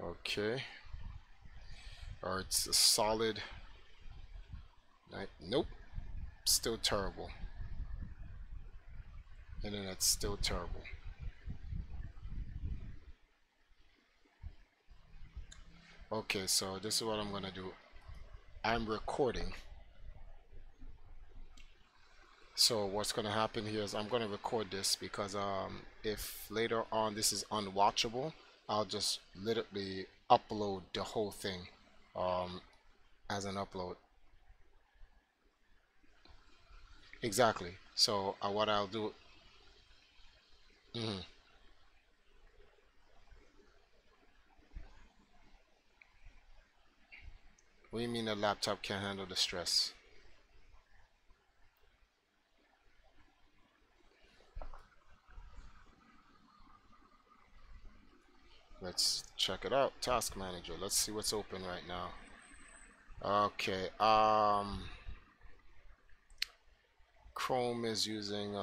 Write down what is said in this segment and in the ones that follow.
Okay. Or it's a solid. Nope. Still terrible. Internet's still terrible. Okay, so this is what I'm gonna do. I'm recording. So what's gonna happen here is I'm gonna record this because if later on this is unwatchable, I'll just literally upload the whole thing um, as an upload. Exactly. So what I'll do. Mhm. What do you mean the laptop can't handle the stress? Let's check it out. Task Manager. Let's see what's open right now. Okay. Chrome is using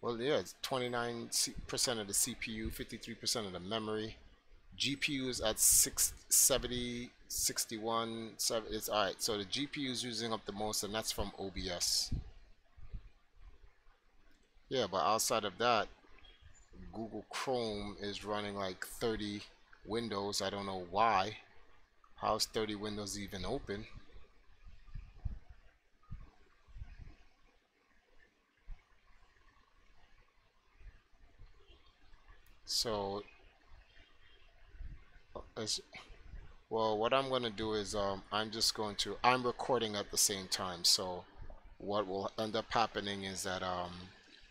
well, yeah, it's 29% of the CPU, 53% of the memory. GPU is at 670, 61, 7. It's all right. So the GPU is using up the most, and that's from OBS. Yeah, but outside of that, Google Chrome is running like 30 windows. I don't know why. How's 30 windows even open? So, as well, what I'm going to do is I'm recording at the same time. So, what will end up happening is that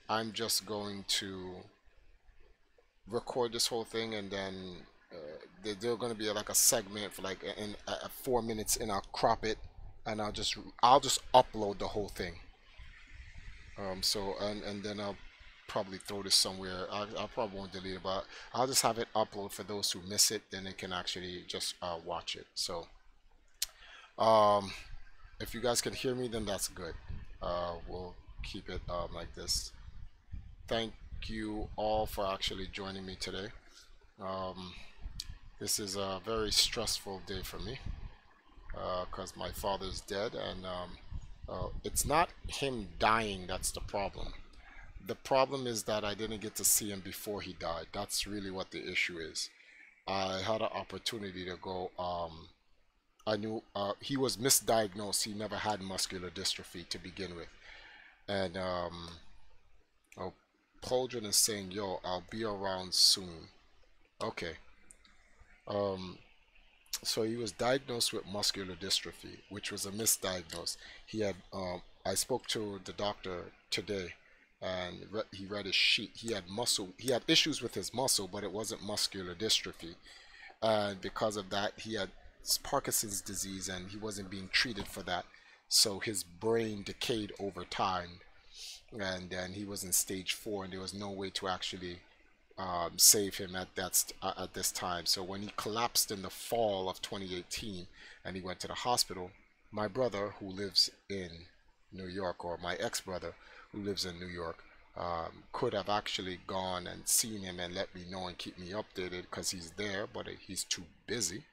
I'm just going to record this whole thing, and then they're going to be like a segment for like in 4 minutes, and I'll crop it, and I'll just upload the whole thing. So and then I'll probably throw this somewhere. I probably won't delete it, but I'll just have it upload for those who miss it. Then they can actually just watch it. So um, if you guys can hear me, then that's good. We'll keep it like this. Thank you all for actually joining me today. Um, this is a very stressful day for me because my father's dead, and it's not him dying that's the problem. The problem is that I didn't get to see him before he died. That's really what the issue is. I had an opportunity to go. I knew he was misdiagnosed. He never had muscular dystrophy to begin with, and oh, Poldrin is saying, "Yo, I'll be around soon." Okay. Um, so he was diagnosed with muscular dystrophy, which was a misdiagnosis. I spoke to the doctor today, and he read his sheet. He had issues with his muscle, but it wasn't muscular dystrophy. And because of that, he had Parkinson's disease, and he wasn't being treated for that. So his brain decayed over time, and then he was in stage 4, and there was no way to actually save him at this time. So when he collapsed in the fall of 2018 and he went to the hospital, my brother who lives in New York, or my ex-brother who lives in New York, could have actually gone and seen him and let me know and keep me updated because he's there, but he's too busy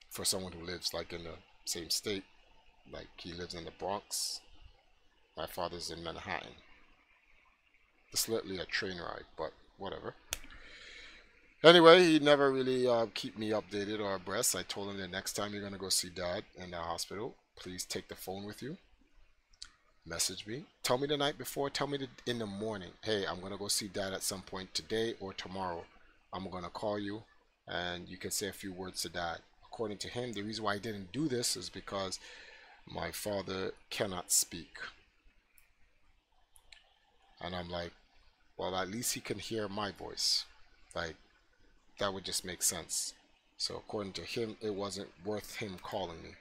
for someone who lives like in the same state. Like he lives in the Bronx. My father's in Manhattan. It's literally a train ride, but whatever. Anyway, he never really keep me updated or abreast. I told him the next time you're gonna go see Dad in the hospital, please take the phone with you. Message me. Tell me the night before. Tell me in the morning. Hey, I'm gonna go see Dad at some point today or tomorrow. I'm gonna call you, and you can say a few words to Dad. According to him, the reason why I didn't do this is because my father cannot speak, and I'm like, well, at least he can hear my voice. Like that would just make sense. So according to him, it wasn't worth him calling me.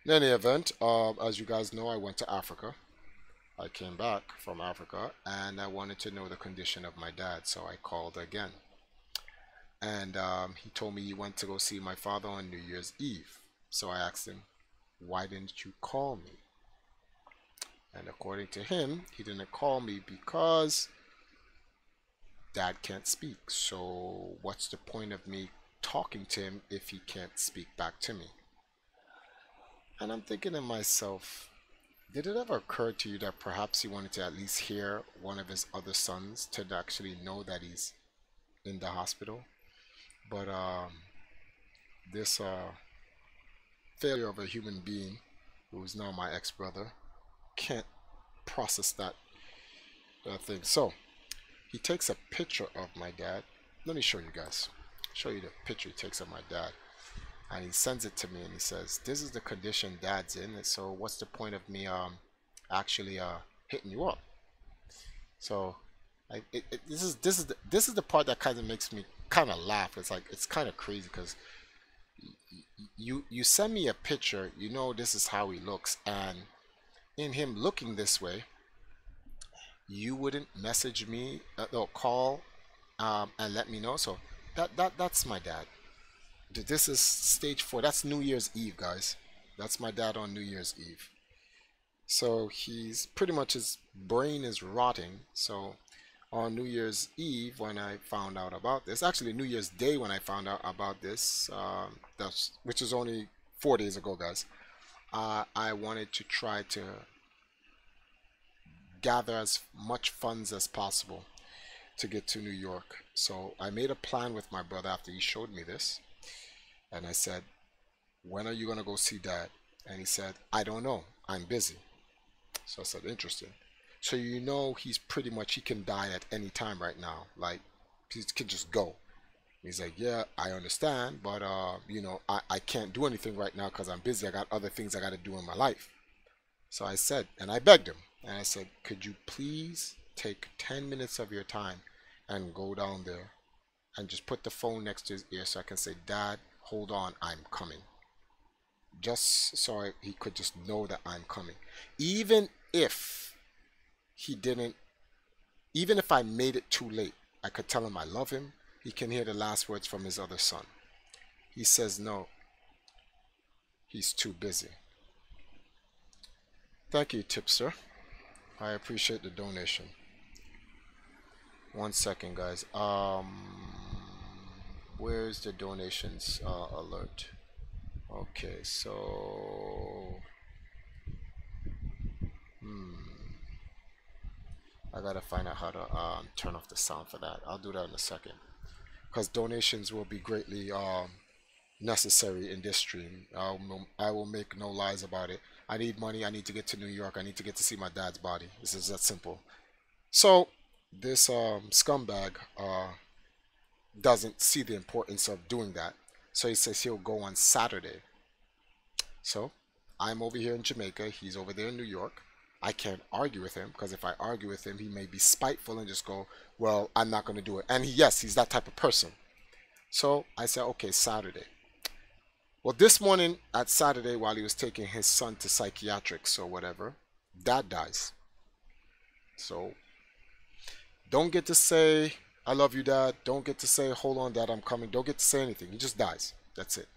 In any event, as you guys know, I went to Africa. I came back from Africa and I wanted to know the condition of my dad, so I called again. And he told me he went to go see my father on New Year's Eve. So I asked him, why didn't you call me? And according to him, he didn't call me because dad can't speak. So what's the point of me talking to him if he can't speak back to me? And I'm thinking to myself, did it ever occur to you that perhaps he wanted to at least hear one of his other sons to actually know that he's in the hospital? But this failure of a human being, who is now my ex-brother, can't process that thing. So he takes a picture of my dad. Let me show you guys. Show you the picture he takes of my dad, and he sends it to me, and he says, "This is the condition Dad's in. And so what's the point of me actually hitting you up?" So this is the part that kind of makes me kind of laugh. It's like it's kind of crazy because you send me a picture, you know this is how he looks, and in him looking this way, you wouldn't message me or call and let me know. So that's my dad. This is stage 4. That's New Year's Eve, guys. That's my dad on New Year's Eve. So he's pretty much, his brain is rotting. So on New Year's Eve, when I found out about this, actually New Year's Day when I found out about this, which is only 4 days ago, guys. I wanted to try to gather as much funds as possible to get to New York. So I made a plan with my brother after he showed me this, and I said, "When are you gonna go see Dad?" And he said, "I don't know. I'm busy." So I said, "Interesting." So you know he's pretty much, he can die at any time right now. Like he can just go. He's like, "Yeah, I understand, but I can't do anything right now because I'm busy. I got other things I got to do in my life." So I said, and I begged him, and I said, "Could you please take 10 minutes of your time and go down there and just put the phone next to his ear so I can say, 'Dad, hold on, I'm coming.'" Just so he could just know that I'm coming. Even if he didn't, even if I made it too late, I could tell him I love him. He can hear the last words from his other son. He says no, he's too busy. Thank you, tipster. I appreciate the donation. 1 second, guys. Where's the donations alert? Okay, so I gotta find out how to turn off the sound for that. I'll do that in a second, because donations will be greatly necessary in this stream. I will make no lies about it. I need money. I need to get to New York. I need to get to see my dad's body. This is that simple. So this scumbag doesn't see the importance of doing that. So he says he'll go on Saturday. So I'm over here in Jamaica. He's over there in New York. I can't argue with him, because if I argue with him, he may be spiteful and just go, "Well, I'm not going to do it." And yes, he's that type of person. So I said, "Okay, Saturday." Well, this morning at Saturday, while he was taking his son to psychiatrics or whatever, Dad dies. So don't get to say, "I love you, Dad." Don't get to say, "Hold on, Dad, I'm coming." Don't get to say anything. He just dies. That's it.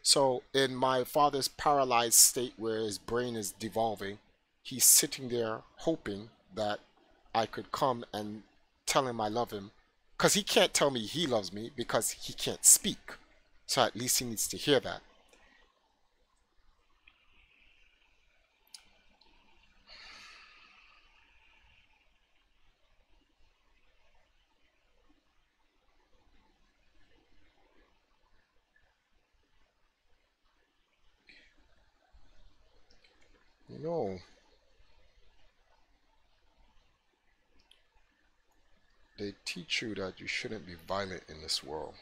So in my father's paralyzed state where his brain is devolving, he's sitting there hoping that I could come and tell him I love him. Because he can't tell me he loves me because he can't speak. So at least he needs to hear that. You know, they teach you that you shouldn't be violent in this world.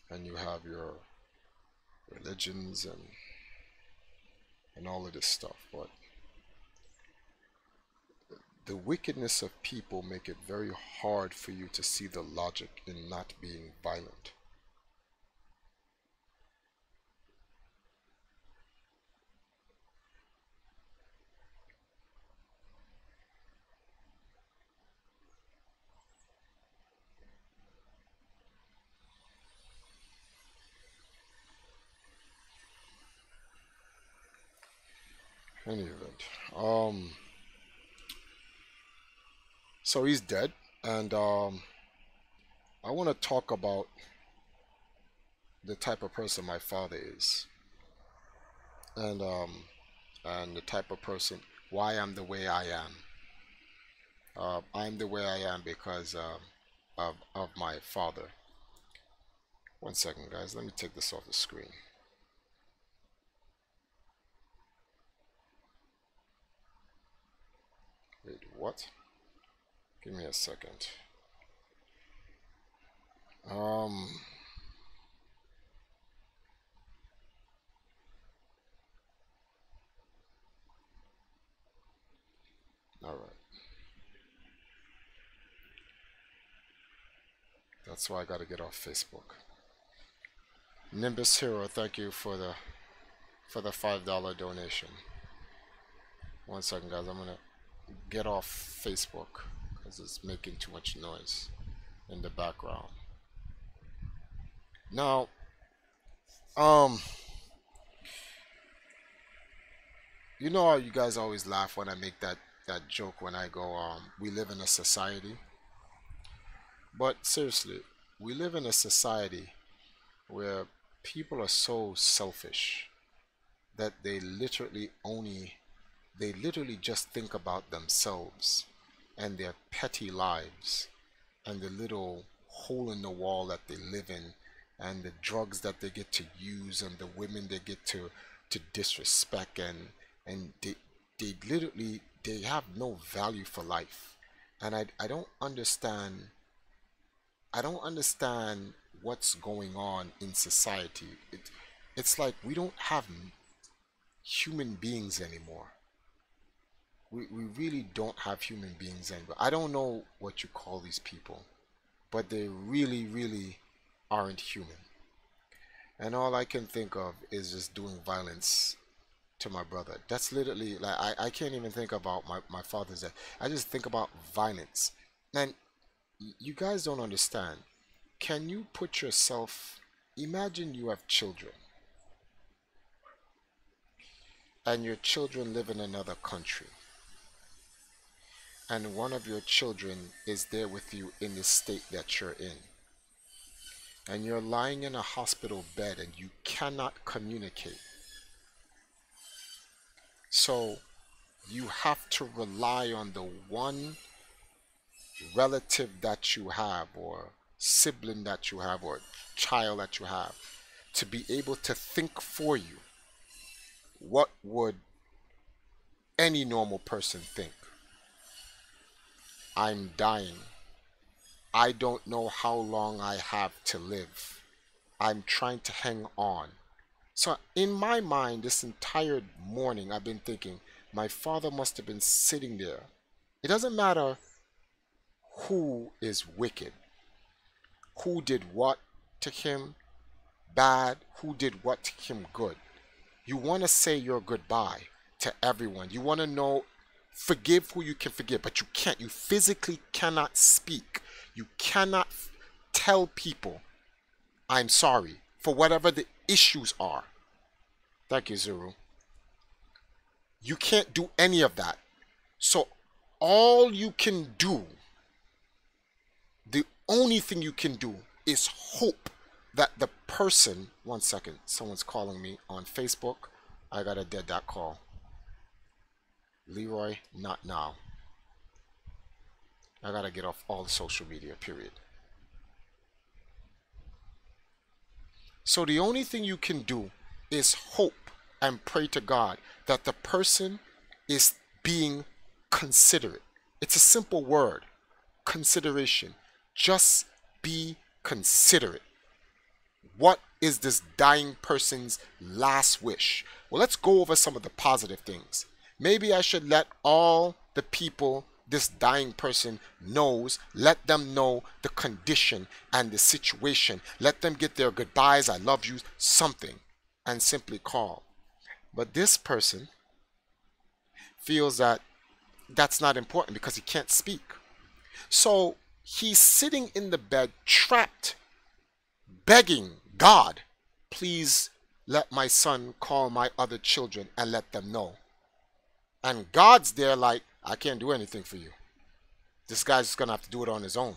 And you have your religions and all of this stuff. But the wickedness of people make it very hard for you to see the logic in not being violent. Any event. So he's dead, and I want to talk about the type of person my father is, and the type of person why I'm the way I am. I'm the way I am because of my father. One second, guys. Let me take this off the screen. Wait, what? Give me a second. Um, all right. That's why I got to get off Facebook. Nimbus Hero, thank you for the $5 donation. One second, guys. I'm gonna get off Facebook because it's making too much noise in the background. Now, um, you know how you guys always laugh when I make that joke when I go, we live in a society. But seriously, we live in a society where people are so selfish that they literally just think about themselves and their petty lives and the little hole in the wall that they live in and the drugs that they get to use and the women they get to disrespect, and they literally they have no value for life. And I don't understand what's going on in society. It's like we don't have human beings anymore. We really don't have human beings anymore. I don't know what you call these people, but they really aren't human. And all I can think of is just doing violence to my brother. That's literally like I can't even think about my father's death. I just think about violence. And you guys don't understand. Can you put yourself, imagine you have children and your children live in another country and one of your children is there with you in the state that you're in, and you're lying in a hospital bed and you cannot communicate. So you have to rely on the one relative that you have, or sibling that you have, or child that you have, to be able to think for you. What would any normal person think? I'm dying. I don't know how long I have to live. I'm trying to hang on. So in my mind, this entire morning, I've been thinking, my father must have been sitting there. It doesn't matter who is wicked, who did what to him bad, who did what to him good. You want to say your goodbye to everyone. You want to know, forgive who you can forgive, but you can't. You physically cannot speak. You cannot tell people, I'm sorry, for whatever the issues are. Thank you, Zuru. You can't do any of that. So all you can do, the only thing you can do is hope that the person, one second, someone's calling me on Facebook. I gotta dead that call. Leroy, not now. I gotta get off all the social media, period. So the only thing you can do is hope and pray to God that the person is being considerate. It's a simple word, consideration. Just be considerate. What is this dying person's last wish? Well, let's go over some of the positive things. Maybe I should let all the people this dying person knows, let them know the condition and the situation. Let them get their goodbyes, I love you, something, and simply call. But this person feels that that's not important because he can't speak. So he's sitting in the bed, trapped, begging God, please let my son call my other children and let them know. And God's there like, I can't do anything for you. This guy's just going to have to do it on his own.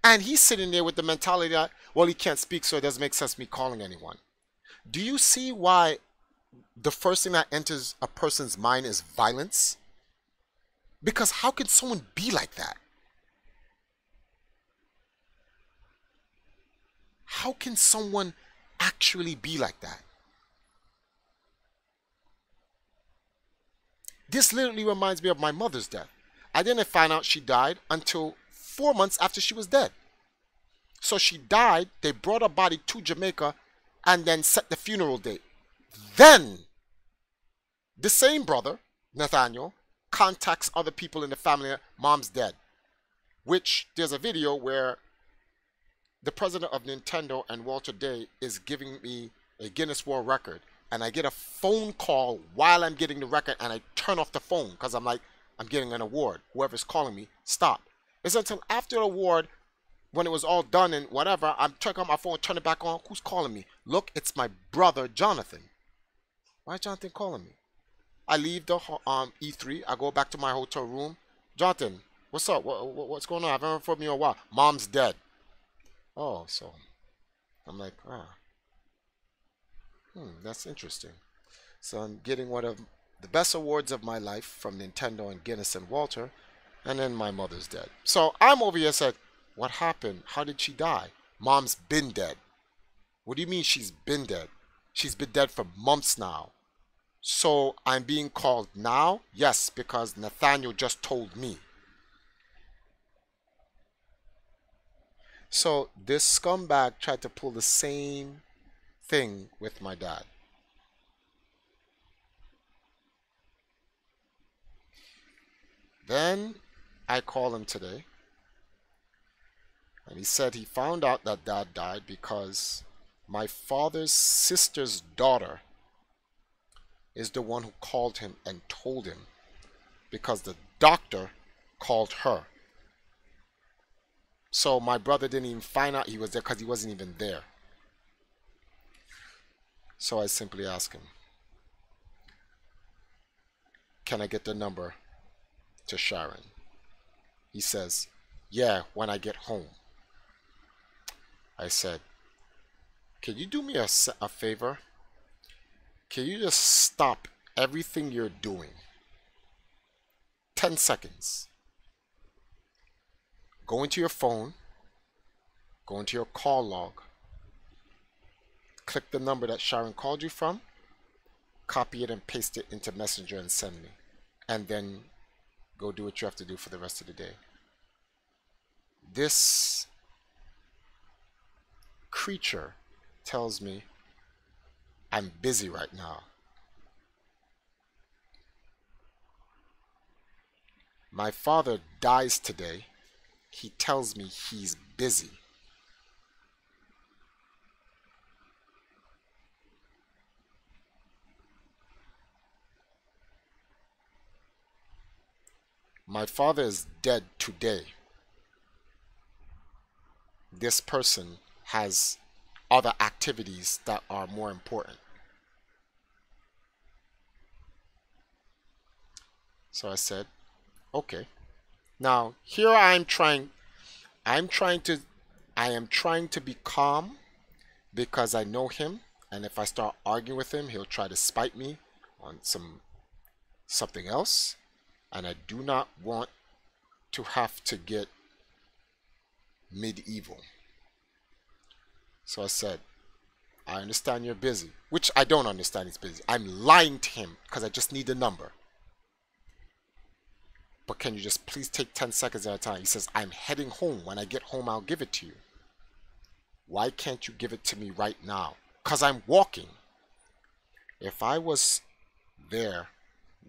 And he's sitting there with the mentality that, well, he can't speak, so it doesn't make sense me calling anyone. Do you see why the first thing that enters a person's mind is violence? Because how can someone be like that? How can someone actually be like that? This literally reminds me of my mother's death. I didn't find out she died until 4 months after she was dead. So she died, they brought her body to Jamaica and then set the funeral date. Then, the same brother, Nathaniel, contacts other people in the family, mom's dead. Which, there's a video where the president of Nintendo and Walter Day is giving me a Guinness World Record. And I get a phone call while I'm getting the record and I turn off the phone because I'm like, I'm getting an award. Whoever's calling me, stop. It's until after the award, when it was all done and whatever, I'm turning on my phone, turn it back on. Who's calling me? Look, it's my brother, Jonathan. Why is Jonathan calling me? I leave the E3. I go back to my hotel room. Jonathan, what's up? What's going on? I haven't heard from you in a while. Mom's dead. Oh, so I'm like, that's interesting. So I'm getting one of the best awards of my life from Nintendo and Guinness and Walter, and then my mother's dead. So I'm over here said, what happened? How did she die? Mom's been dead. What do you mean she's been dead? She's been dead for months now. So I'm being called now? Yes, because Nathaniel just told me. So this scumbag tried to pull the same thing with my dad. Then I called him today, and he said he found out that dad died because my father's sister's daughter is the one who called him and told him because the doctor called her. So my brother didn't even find out he was there because he wasn't even there. So I simply asked him, can I get the number to Sharon? He says, yeah, when I get home. I said, can you do me a favor? Can you just stop everything you're doing? 10 seconds. Go into your phone, go into your call log, click the number that Sharon called you from, copy it and paste it into Messenger and send me. And then go do what you have to do for the rest of the day. This creature tells me I'm busy right now. My father dies today. He tells me he's busy. My father is dead today. This person has other activities that are more important. So I said, okay. Now, here I'm trying to, I am trying to be calm because I know him, and if I start arguing with him, he'll try to spite me on something else, and I do not want to have to get medieval. So I said, I understand you're busy, which I don't understand he's busy. I'm lying to him because I just need the number. But can you just please take 10 seconds at a time? He says, I'm heading home. When I get home, I'll give it to you. Why can't you give it to me right now? Because I'm walking. If I was there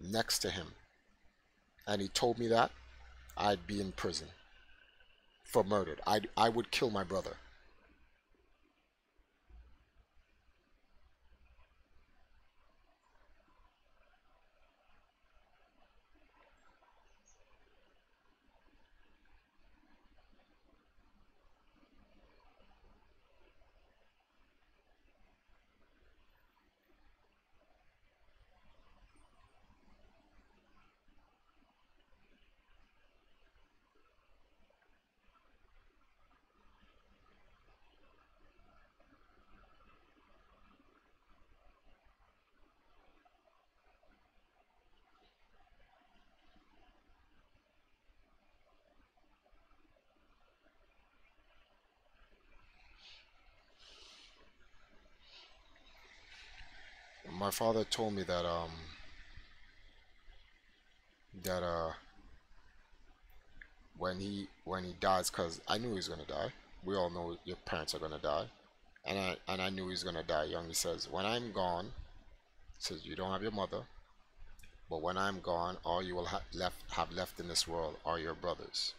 next to him and he told me that, I'd be in prison for murder. I would kill my brother. My father told me that that when he dies, because I knew he was gonna die. We all know your parents are gonna die, and I knew he was gonna die young. He says, when I'm gone, he says you don't have your mother, but when I'm gone, all you will have left in this world are your brothers.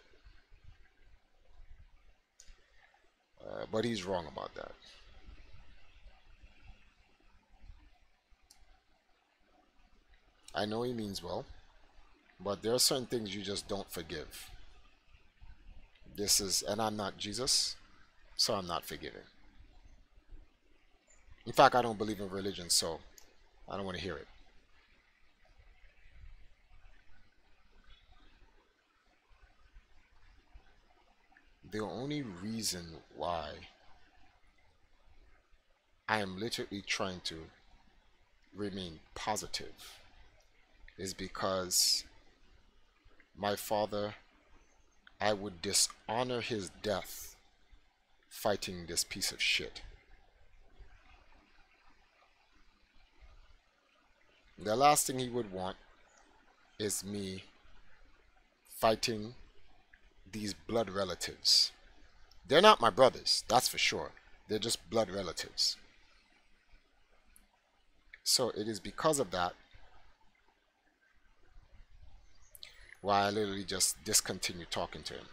But he's wrong about that. I know he means well, but there are certain things you just don't forgive. This is, and I'm not Jesus, so I'm not forgiving. In fact, I don't believe in religion, so I don't want to hear it. The only reason why I am literally trying to remain positive is because my father, I would dishonor his death fighting this piece of shit. The last thing he would want is me fighting these blood relatives. They're not my brothers, that's for sure. They're just blood relatives. So it is because of that why I literally just discontinue talking to him.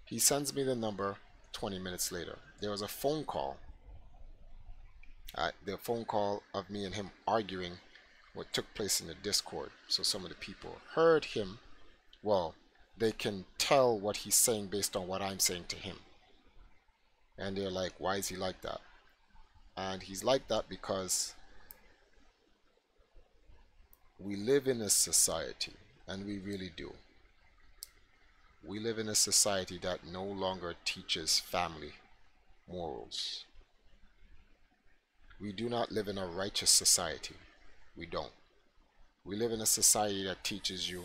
He sends me the number 20 minutes later. There was a phone call. The phone call of me and him arguing what took place in the Discord. So some of the people heard him. Well, they can tell what he's saying based on what I'm saying to him. And they're like, why is he like that? And he's like that because we live in a society, and we really do. We live in a society that no longer teaches family morals. We do not live in a righteous society. We don't. We live in a society that teaches you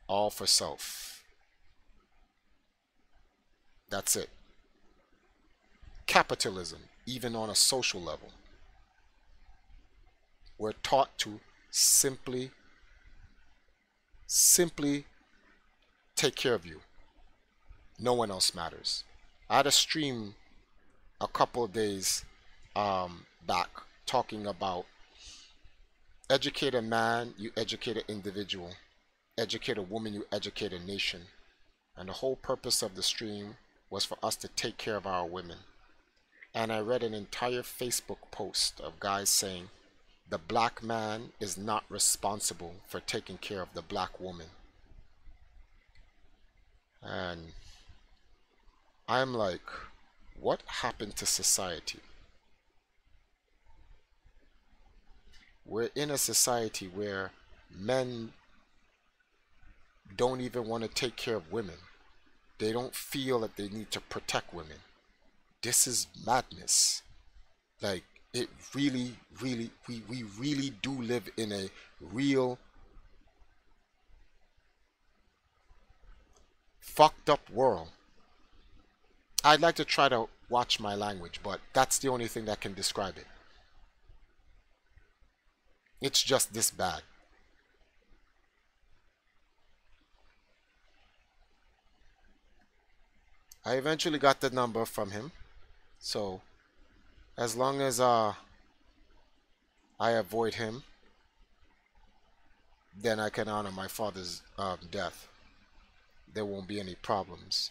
all for self. That's it. Capitalism, even on a social level. We're taught to simply take care of you. No one else matters. I had a stream a couple of days back talking about educate a man, you educate an individual. Educate a woman, you educate a nation. And the whole purpose of the stream was for us to take care of our women. And I read an entire Facebook post of guys saying the black man is not responsible for taking care of the black woman. And I'm like, what happened to society? We're in a society where men don't even want to take care of women. They don't feel that they need to protect women. This is madness. Like, it really, we really do live in a real fucked up world. I'd like to try to watch my language, but that's the only thing that can describe it. It's just this bad. I eventually got the number from him, so as long as I avoid him, then I can honor my father's death. There won't be any problems.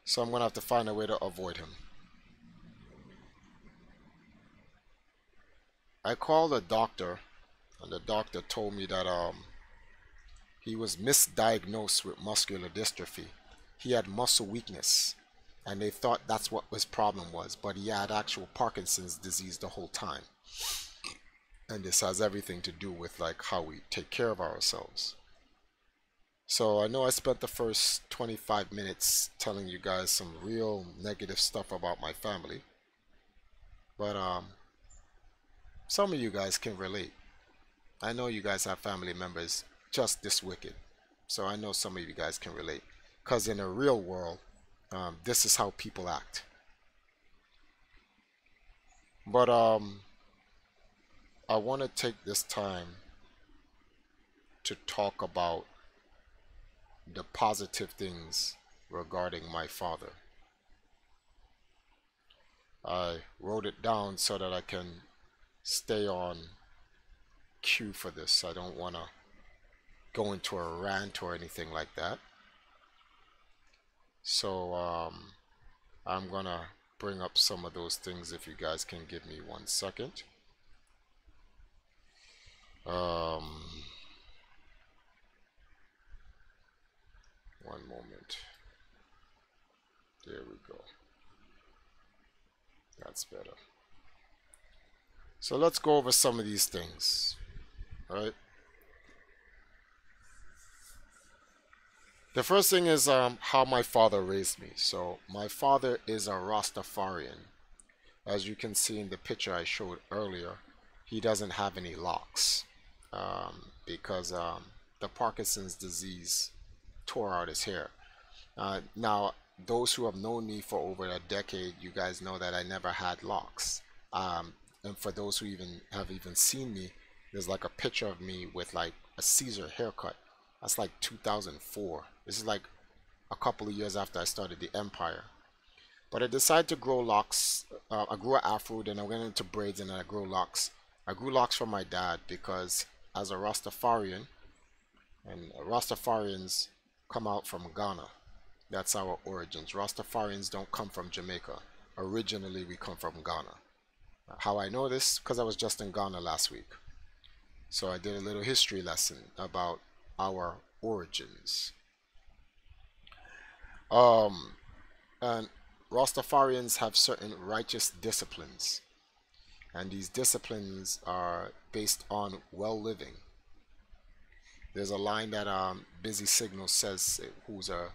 So I'm gonna have to find a way to avoid him. I called a doctor, and the doctor told me that he was misdiagnosed with muscular dystrophy. He had muscle weakness, and they thought that's what his problem was, but he had actual Parkinson's disease the whole time. And this has everything to do with like how we take care of ourselves. So I know I spent the first 25 minutes telling you guys some real negative stuff about my family, but some of you guys can relate. I know you guys have family members just this wicked, so I know some of you guys can relate. Because in the real world, this is how people act. But I want to take this time to talk about the positive things regarding my father. I wrote it down so that I can stay on cue for this. I don't want to go into a rant or anything like that. So I'm gonna bring up some of those things if you guys can give me 1 second. Um, One moment. There we go. That's better. So let's go over some of these things. All right. The first thing is how my father raised me. So my father is a Rastafarian. As you can see in the picture I showed earlier, he doesn't have any locks because the Parkinson's disease tore out his hair. Now, those who have known me for over a decade, you guys know that I never had locks. And for those who even seen me, there's like a picture of me with like a Caesar haircut. That's like 2004. This is like a couple of years after I started the empire. But I decided to grow locks. I grew an afro, then I went into braids, and then I grew locks. I grew locks from my dad because as a Rastafarian, and Rastafarians come out from Ghana. That's our origins. Rastafarians don't come from Jamaica. Originally, we come from Ghana. How I know this? Because I was just in Ghana last week. So I did a little history lesson about our origins. And Rastafarians have certain righteous disciplines, and these disciplines are based on well living. There's a line that Busy Signal says, who's a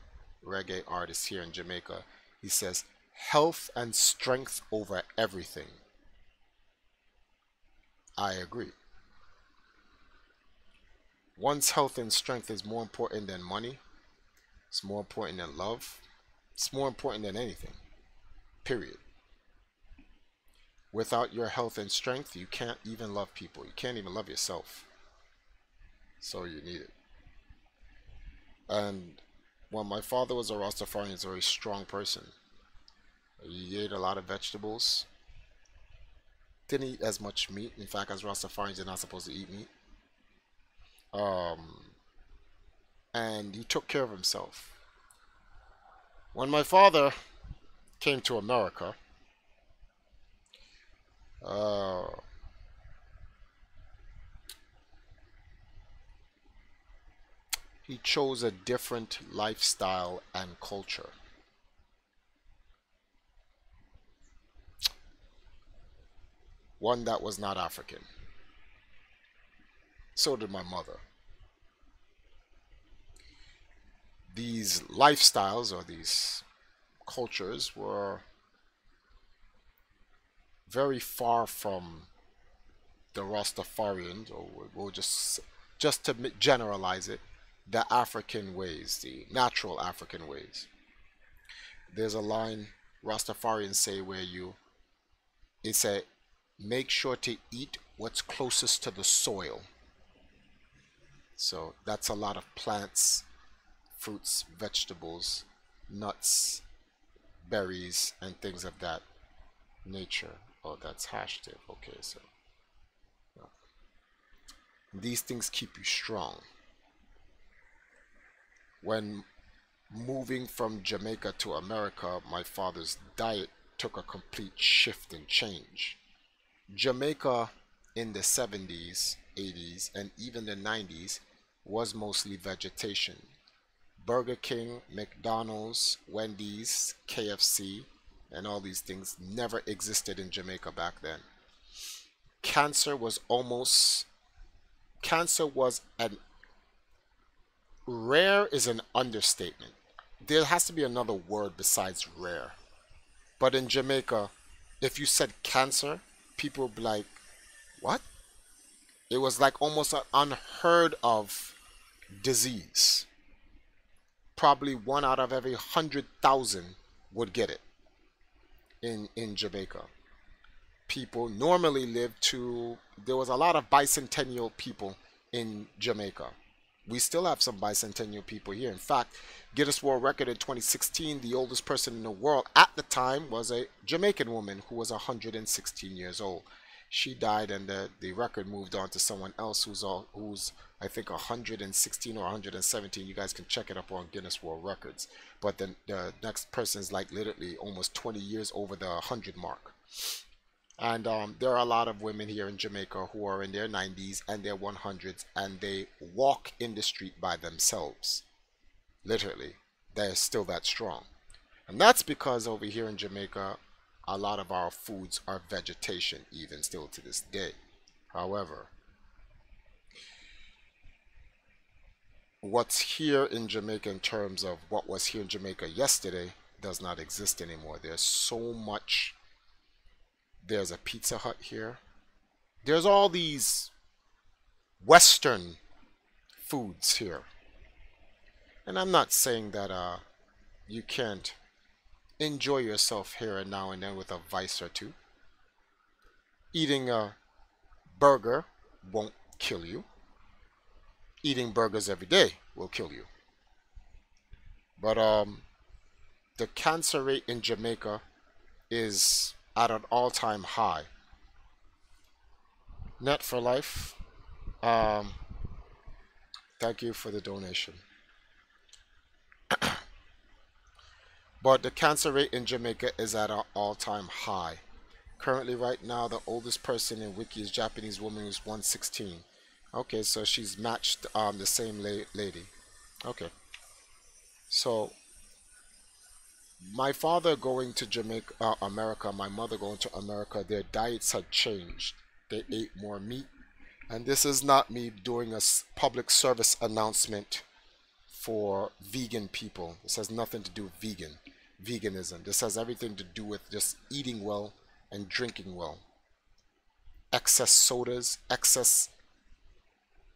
reggae artist here in Jamaica. He says, "Health and strength over everything." I agree. One's health and strength is more important than money. It's more important than love. It's more important than anything. Period. Without your health and strength, you can't even love people. You can't even love yourself. So you need it. And well, my father was a Rastafarian. He's a very strong person. He ate a lot of vegetables. Didn't eat as much meat. In fact, as Rastafarians, you're not supposed to eat meat. Um, and he took care of himself. When my father came to America, uh, he chose a different lifestyle and culture. One that was not African. So did my mother. These lifestyles or these cultures were very far from the Rastafarians, or we'll just to generalize it, the African ways, the natural African ways. There's a line Rastafarians say where it's a make sure to eat what's closest to the soil. So that's a lot of plants, fruits, vegetables, nuts, berries, and things of that nature. Oh, that's hashtag. Okay, so these things keep you strong. When moving from Jamaica to America, my father's diet took a complete shift and change. Jamaica in the 70s, 80s, and even the 90s was mostly vegetation. Burger King, McDonald's, Wendy's, KFC, and all these things never existed in Jamaica back then. Cancer was almost, cancer was an, rare is an understatement. There has to be another word besides rare. But in Jamaica, if you said cancer, people would be like, what? It was like almost an unheard of disease. Probably one out of every 100,000 would get it in Jamaica. people normally lived to, there was a lot of bicentennial people in Jamaica. We still have some bicentennial people here. In fact, Guinness World Record in 2016, the oldest person in the world at the time was a Jamaican woman who was 116 years old. She died, and the record moved on to someone else who's I think 116 or 117. You guys can check it up on Guinness World Records. But then the next person is like literally almost 20 years over the 100 mark. And there are a lot of women here in Jamaica who are in their 90s and their 100s, and they walk in the street by themselves. Literally, they're still that strong. And that's because over here in Jamaica, a lot of our foods are vegetation, even still to this day. However, what's here in Jamaica in terms of what was here in Jamaica yesterday does not exist anymore. There's so much. There's a Pizza Hut here. There's all these Western foods here. And I'm not saying that you can't enjoy yourself here and now and then with a vice or two. Eating a burger won't kill you. Eating burgers every day will kill you. But the cancer rate in Jamaica is at an all-time high. Net for Life, um, thank you for the donation. But the cancer rate in Jamaica is at an all-time high. Currently, right now, the oldest person in Wiki is Japanese woman who's 116. Okay, so she's matched the same lady. Okay, so my father going to Jamaica, America, my mother going to America, their diets had changed. They ate more meat. And this is not me doing a public service announcement for vegan people. This has nothing to do with veganism. This has everything to do with just eating well and drinking well. Excess sodas, excess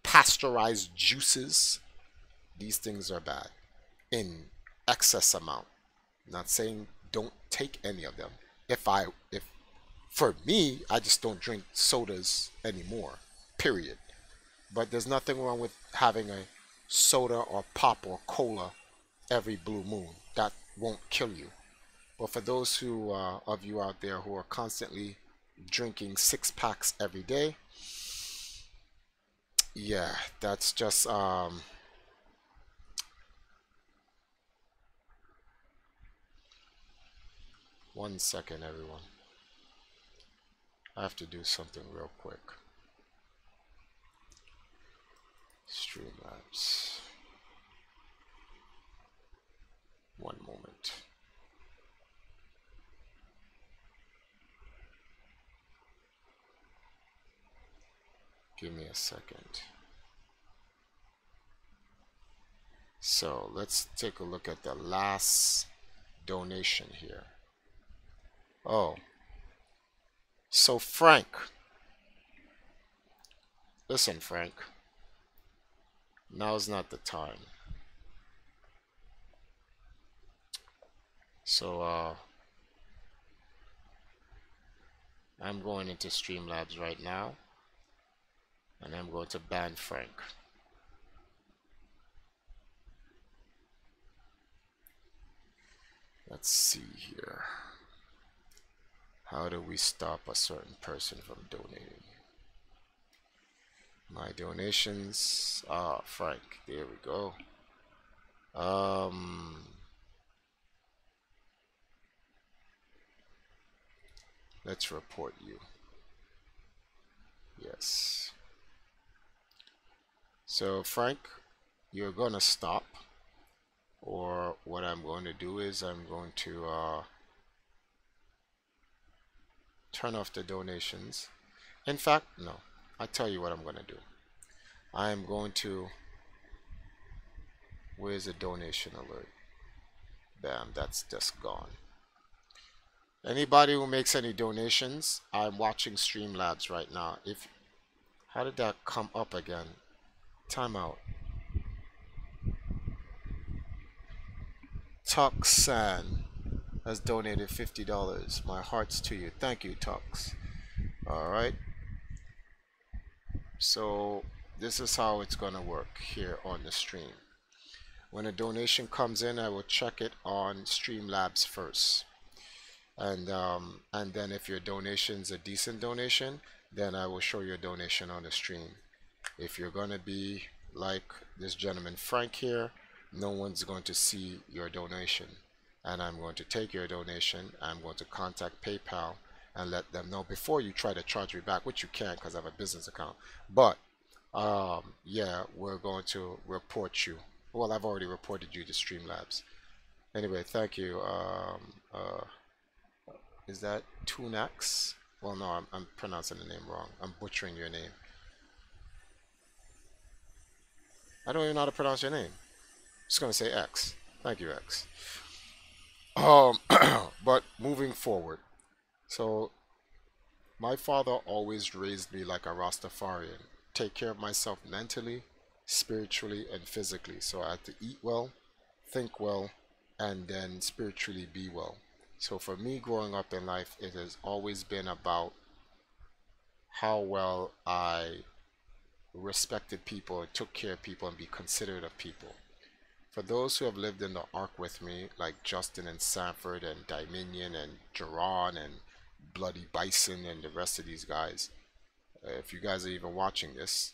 pasteurized juices, these things are bad in excess amount. I'm not saying don't take any of them. If for me, I just don't drink sodas anymore. Period. But there's nothing wrong with having a soda or pop or cola every blue moon. That won't kill you. But for those who of you out there who are constantly drinking 6 packs every day, yeah, that's just 1 second, everyone. I have to do something real quick. Streamlabs. One moment. Give me a second. So let's take a look at the last donation here. Oh, so Frank, listen, Frank, now's not the time. So I'm going into Streamlabs right now, and I'm going to ban Frank. Let's see here. How do we stop a certain person from donating? My donations. Ah, Frank. There we go. Let's report you. Yes. So Frank, you're gonna stop, or what I'm going to do is I'm going to turn off the donations. In fact, no, I'll tell you what I'm going to do. I am going to, where's the donation alert? Bam, that's just gone. Anybody who makes any donations, I'm watching Streamlabs right now. How did that come up again? Timeout. Tuxan has donated $50. My heart's to you. Thank you, Tux. All right. So this is how it's gonna work here on the stream. When a donation comes in, I will check it on Streamlabs first, and then if your donation's a decent donation, then I will show your donation on the stream. If you're gonna be like this gentleman Frank here, no one's going to see your donation, and I'm going to take your donation. I'm going to contact PayPal and let them know before you try to charge me back, which you can't because I have a business account. But yeah, we're going to report you. Well, I've already reported you to Streamlabs. Anyway, thank you. Is that Tunax? Well, no, I'm pronouncing the name wrong. I'm butchering your name. I don't even know how to pronounce your name. Just gonna say X. Thank you, X. Um, but moving forward, so my father always raised me like a Rastafarian. Take care of myself mentally, spiritually, and physically. So I had to eat well, think well, and then spiritually be well. So for me growing up in life, it has always been about how well I respected people, took care of people, and be considerate of people. For those who have lived in the Ark with me, like Justin and Sanford and Dominion and Jerron and Bloody Bison and the rest of these guys, if you guys are even watching this,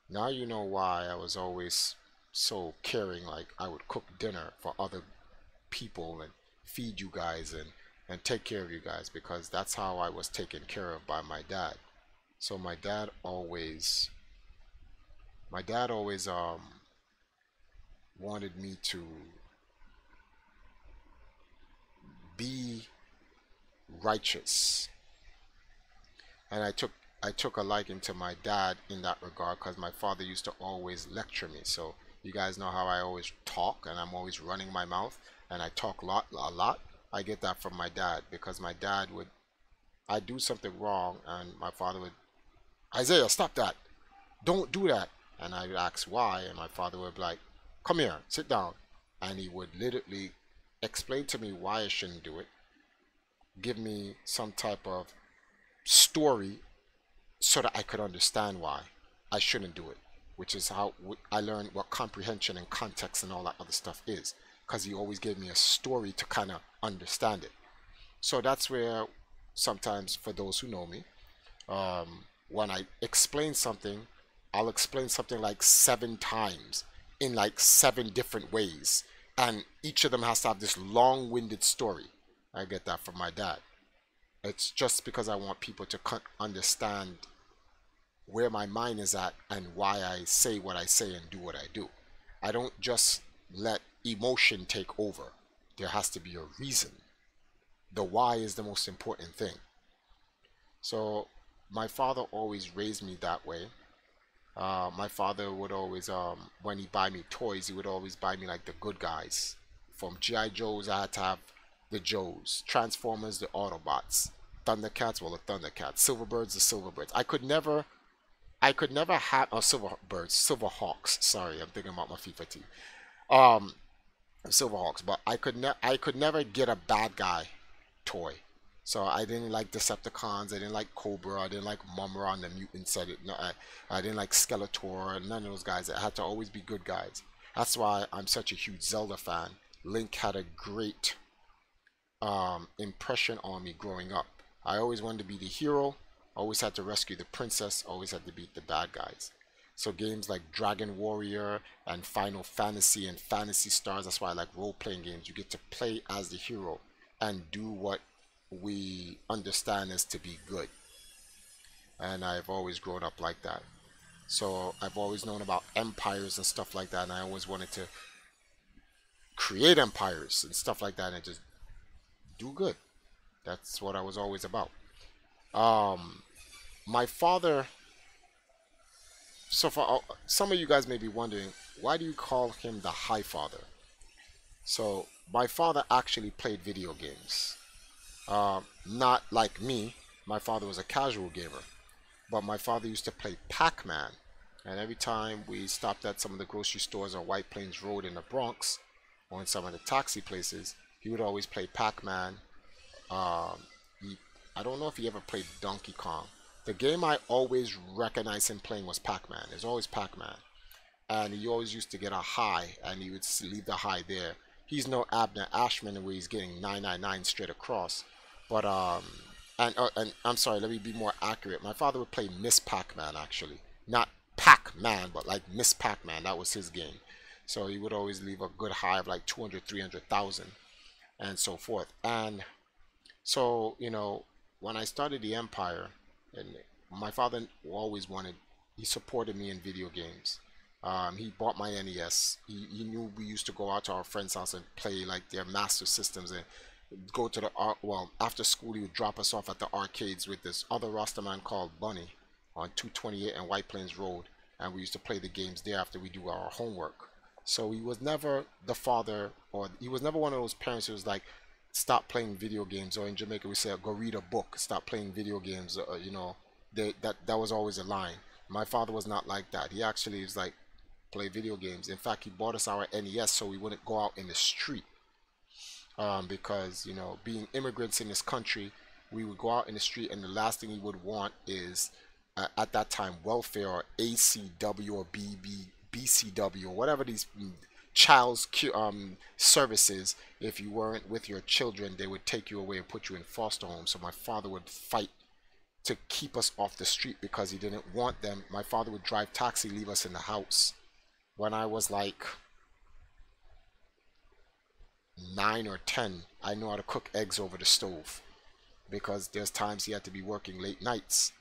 now you know why I was always so caring. Like I would cook dinner for other people and feed you guys and take care of you guys because that's how I was taken care of by my dad. So my dad always wanted me to be righteous, and I took a liking to my dad in that regard because my father used to always lecture me. So you guys know how I always talk and I'm always running my mouth and I talk a lot. I get that from my dad because my dad would I do something wrong and my father would Isaiah, stop that, don't do that, and I would ask why, and my father would be like, come here, sit down, and he would literally explain to me why I shouldn't do it, give me some type of story so that I could understand why I shouldn't do it, which is how I learned what comprehension and context and all that other stuff is, because he always gave me a story to kind of understand it. So that's where sometimes, for those who know me, when I explain something, I'll explain something like 7 times in like 7 different ways, and each of them has to have this long-winded story. I get that from my dad. It's just because I want people to understand where my mind is at and why I say what I say and do what I do. I don't just let emotion take over. There has to be a reason. The why is the most important thing. So my father always raised me that way. My father would always, when he buy me toys, he would always buy me like the good guys. From GI Joes, I had to have the Joes, Transformers, the Autobots, Thundercats, well the Thundercats, Silverbirds, the Silverbirds. I could never have Silverbirds, Silverhawks. Sorry, I'm thinking about my FIFA team. Um, Silverhawks, but I could never get a bad guy toy. So I didn't like Decepticons. I didn't like Cobra. I didn't like Mumra and the Mutants. I didn't like Skeletor. None of those guys. It had to always be good guys. That's why I'm such a huge Zelda fan. Link had a great impression on me growing up. I always wanted to be the hero. Always had to rescue the princess. Always had to beat the bad guys. So games like Dragon Warrior and Final Fantasy and Fantasy Stars. That's why I like role-playing games. You get to play as the hero and do what we understand as to be good. And I've always grown up like that. So I've always known about empires and stuff like that, and I always wanted to create empires and stuff like that and just do good. That's what I was always about. Um, my father. So for some of you guys may be wondering, why do you call him the High Father? So my father actually played video games. Not like me. My father was a casual gamer. But my father used to play Pac-Man. And every time we stopped at some of the grocery stores on White Plains Road in the Bronx, or in some of the taxi places, he would always play Pac-Man. Um, he, I don't know if he ever played Donkey Kong, the game I always recognized him playing was Pac-Man. It's always Pac-Man, and he always used to get a high, and he would leave the high there. He's no Abner Ashman where he's getting 999 straight across, but and I'm sorry, let me be more accurate. My father would play Miss Pac-Man actually, not Pac-Man, but like Miss Pac-Man. That was his game. So he would always leave a good high of like 200, 300,000, and so forth. And so, when I started the Empire, and my father always wanted, he supported me in video games. He bought my NES. He knew we used to go out to our friends' house and play like their Master Systems and go to the well, after school he would drop us off at the arcades with this other Rastaman called Bunny on 228 and White Plains Road, and we used to play the games there after we do our homework. So he was never the father, or he was never one of those parents who was like, stop playing video games, or in Jamaica we say go read a book, stop playing video games. That was always a line. My father was not like that. He actually was like, play video games. In fact, he bought us our NES so we wouldn't go out in the street, because being immigrants in this country, we would go out in the street and the last thing he would want is at that time welfare or ACW or BCW or whatever these child's services. If you weren't with your children, they would take you away and put you in foster homes. So my father would fight to keep us off the street because he didn't want them. My father would drive taxi, leave us in the house. When I was like 9 or 10, I knew how to cook eggs over the stove because there's times he had to be working late nights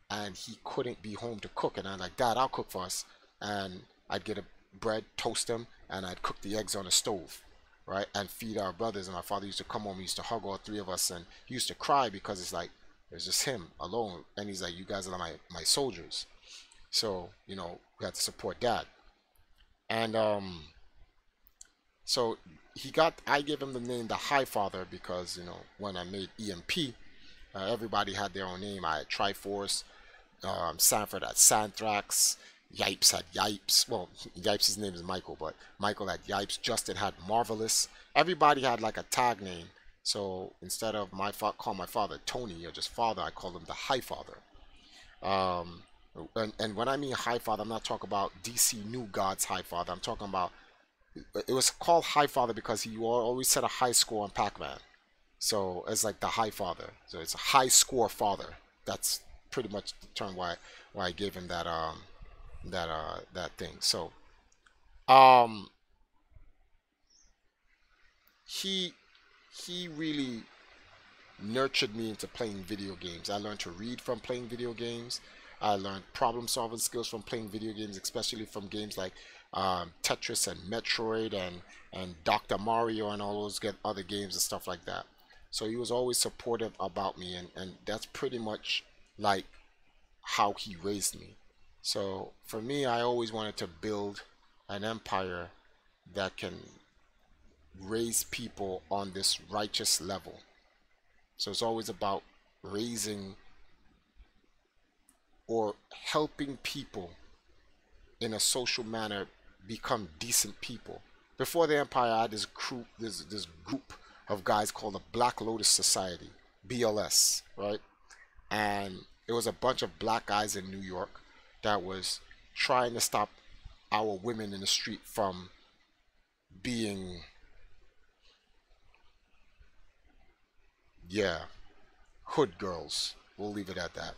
and he couldn't be home to cook, and I'm like, Dad, I'll cook for us. And I'd get a bread, toast them, and I'd cook the eggs on the stove, right, and feed our brothers. And my father used to come home, he used to hug all three of us, and he used to cry because it's like it's just him alone, and he's like, you guys are my soldiers. So we had to support Dad. And so I gave him the name the High Father because when I made EMP, everybody had their own name. I had Triforce, Sanford had Santhrax, Yipes had Yipes. Well, Yipes' name is Michael, but Michael had Yipes. Justin had Marvelous. Everybody had like a tag name. So instead of call my father Tony or just Father, I called him the High Father. And when I mean High Father, I'm not talking about DC New Gods High Father. I'm talking about, it was called High Father because he always set a high score on Pac-Man. So it's like the High Father. So it's a high score father. That's pretty much the term why I gave him that that thing. So um he he really nurtured me into playing video games. I learned to read from playing video games. I learned problem solving skills from playing video games, especially from games like Tetris and Metroid and Dr. Mario and all those other games and stuff like that. So he was always supportive about me, and that's pretty much like how he raised me. So for me, I always wanted to build an empire that can raise people on this righteous level. So it's always about raising or helping people in a social manner become decent people. Before the empire, I had this group of guys called the Black Lotus Society, BLS, right? And it was a bunch of black guys in New York that was trying to stop our women in the street from being, yeah, hood girls. We'll leave it at that.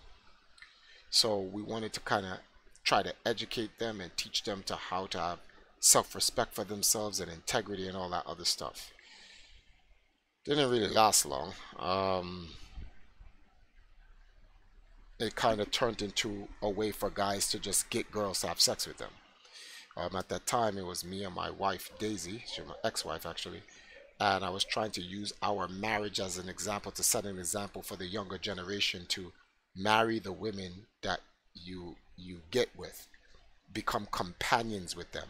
So we wanted to kind of try to educate them and teach them to how to have self-respect for themselves and integrity and all that other stuff. Didn't really last long. It kind of turned into a way for guys to just get girls to have sex with them. At that time, it was me and my wife, Daisy. She's my ex-wife, actually. And I was trying to use our marriage as an example to set an example for the younger generation to marry the women that you get with. Become companions with them.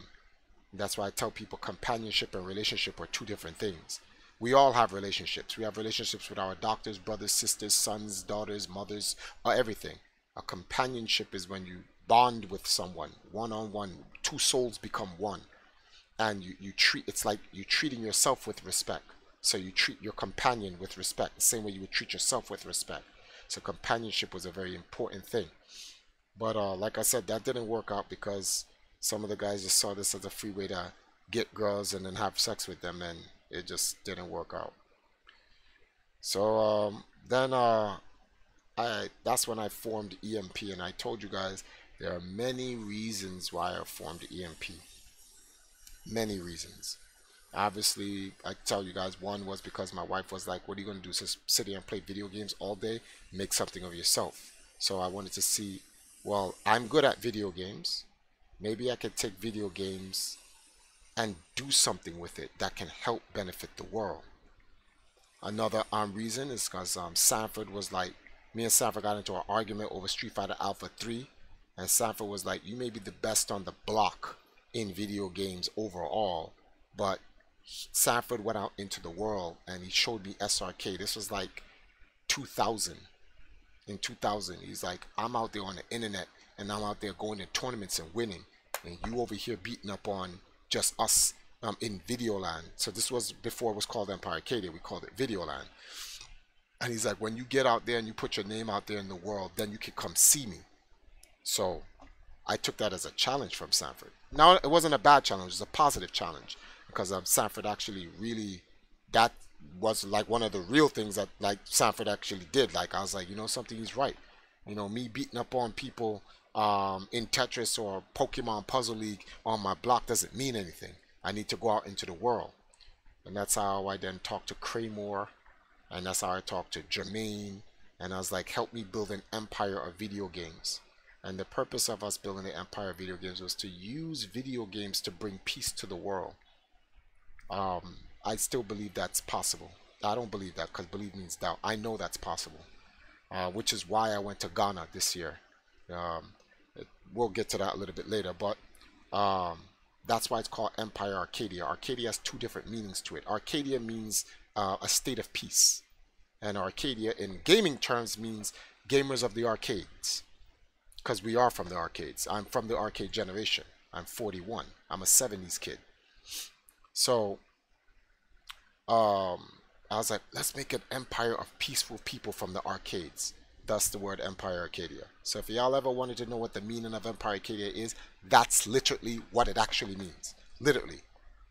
That's why I tell people companionship and relationship are two different things. We all have relationships. We have relationships with our doctors, brothers, sisters, sons, daughters, mothers, or everything. A companionship is when you bond with someone, one-on-one. Two souls become one. And you treat, it's like you treating yourself with respect. So you treat your companion with respect, the same way you would treat yourself with respect. So companionship was a very important thing. But like I said, that didn't work out because some of the guys just saw this as a free way to get girls and then have sex with them, and it just didn't work out. So then I that's when I formed EMP, and I told you guys there are many reasons why I formed EMP. Many reasons. Obviously, I tell you guys, one was because my wife was like, "What are you gonna do? Just sit here and play video games all day? Make something of yourself." So I wanted to see, well, I'm good at video games. Maybe I could take video games and do something with it that can help benefit the world. Another reason is because Sanford was like, me and Sanford got into an argument over Street Fighter Alpha 3, and Sanford was like, "You may be the best on the block in video games overall, but Sanford went out into the world and he showed me SRK." This was like 2000. In 2000, he's like, "I'm out there on the internet and I'm out there going to tournaments and winning, and you over here beating up on just us in Videoland." So this was before it was called Empire Arcadia. We called it Videoland. And he's like, "When you get out there and you put your name out there in the world, then you can come see me." So I took that as a challenge from Sanford. Now, it wasn't a bad challenge, it was a positive challenge because Sanford actually really, that was like one of the real things that like Sanford actually did. Like I was like, you know something, he's right. You know, me beating up on people in Tetris or Pokemon Puzzle League on my block doesn't mean anything. I need to go out into the world. And that's how I then talked to Kraymore, and that's how I talked to Jermaine, and I was like, "Help me build an empire of video games." And the purpose of us building the empire of video games was to use video games to bring peace to the world. I still believe that's possible. I don't believe that because believe means doubt. I know that's possible, which is why I went to Ghana this year. Um, we'll get to that a little bit later, but that's why it's called Empire Arcadia. Arcadia has two different meanings to it. Arcadia means a state of peace, and Arcadia in gaming terms means gamers of the arcades, because we are from the arcades. I'm from the arcade generation. I'm 41. I'm a 70s kid. So I was like, let's make an empire of peaceful people from the arcades. Thus the word Empire Arcadia. So if y'all ever wanted to know what the meaning of Empire Arcadia is, that's literally what it actually means. Literally.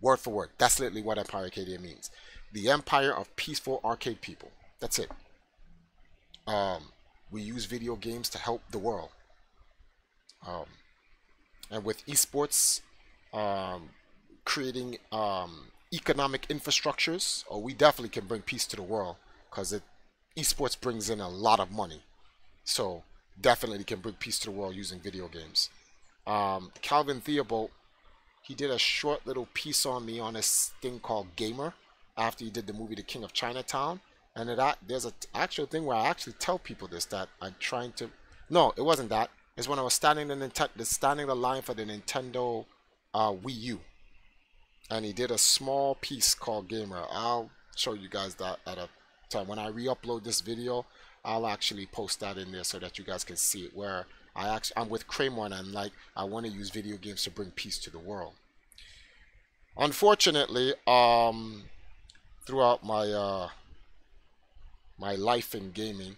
Word for word. That's literally what Empire Arcadia means. The empire of peaceful arcade people. That's it. We use video games to help the world. And with esports, creating economic infrastructures, we definitely can bring peace to the world because esports brings in a lot of money. So definitely can bring peace to the world using video games. Calvin Theobald, he did a short little piece on me on this thing called Gamer after he did the movie The King of Chinatown. And there's an actual thing where I actually tell people this, that I'm trying to... No, it wasn't that. It's when I was standing the line for the Nintendo Wii U. And he did a small piece called Gamer. I'll show you guys that at a time. When I re-upload this video, I'll actually post that in there so that you guys can see it, where I'm with Kramer and I'm like, I want to use video games to bring peace to the world. Unfortunately, throughout my my life in gaming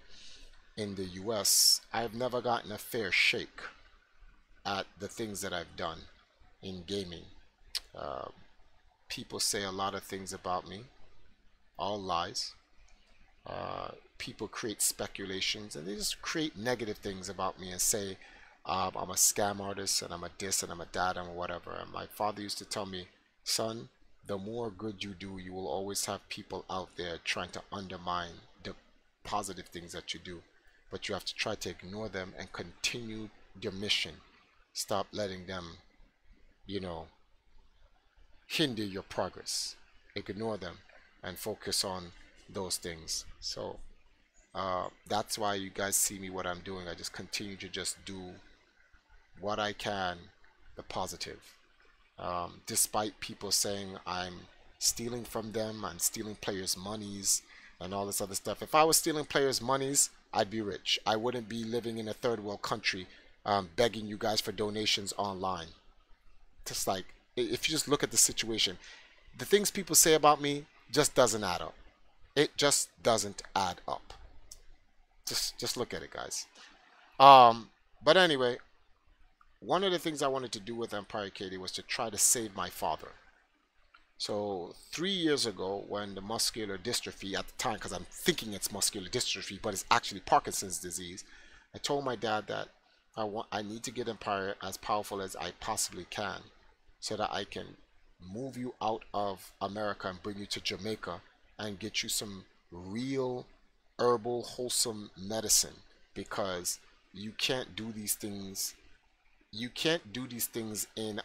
in the US, I've never gotten a fair shake at the things that I've done in gaming. People say a lot of things about me, all lies. People create speculations and they just create negative things about me and say I'm a scam artist and I'm a this and I'm a that and whatever. And my father used to tell me, "Son, the more good you do, you will always have people out there trying to undermine the positive things that you do. But you have to try to ignore them and continue your mission. Stop letting them, you know, hinder your progress. Ignore them and focus on those things." So that's why you guys see me what I'm doing. I just continue to just do what I can, the positive. Despite people saying I'm stealing from them, I'm stealing players' monies and all this other stuff. If I was stealing players' monies, I'd be rich. I wouldn't be living in a third world country begging you guys for donations online. Just like, if you just look at the situation, the things people say about me just doesn't add up. It just doesn't add up. Just look at it, guys. Um, but anyway, one of the things I wanted to do with Empire Katie was to try to save my father. So 3 years ago, when the muscular dystrophy at the time, because I'm thinking it's muscular dystrophy, but it's actually Parkinson's disease, I told my dad that I need to get Empire as powerful as I possibly can, so that I can move you out of America and bring you to Jamaica and get you some real herbal, wholesome medicine, because you can't do these things. You can't do these things in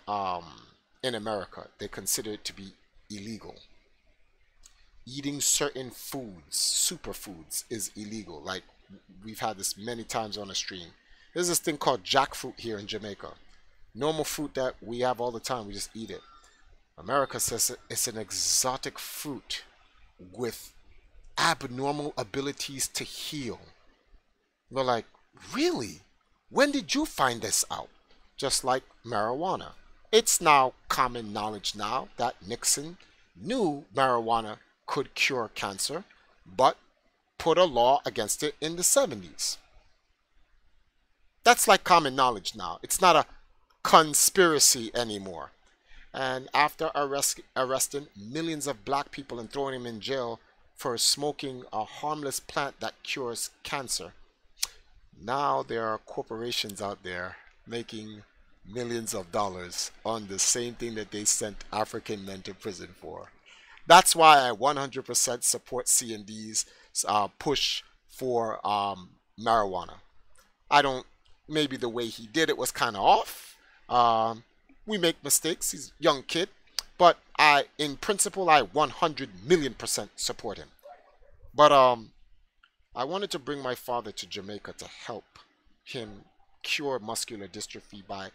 America. They consider it to be illegal. Eating certain foods, superfoods, is illegal. Like, we've had this many times on the stream. There's this thing called jackfruit here in Jamaica. Normal fruit that we have all the time, we just eat it. America says it's an exotic fruit with abnormal abilities to heal. We're like, really? When did you find this out? Just like marijuana. It's now common knowledge now that Nixon knew marijuana could cure cancer, but put a law against it in the 70s. That's like common knowledge now. It's not a conspiracy anymore. And after arresting millions of black people and throwing them in jail for smoking a harmless plant that cures cancer, now there are corporations out there making millions of dollars on the same thing that they sent African men to prison for. That's why I 100% support CND's push for marijuana. I don't, maybe the way he did it was kind of off. We make mistakes. He's a young kid. But in principle, I 100 million% support him. But I wanted to bring my father to Jamaica to help him cure muscular dystrophy by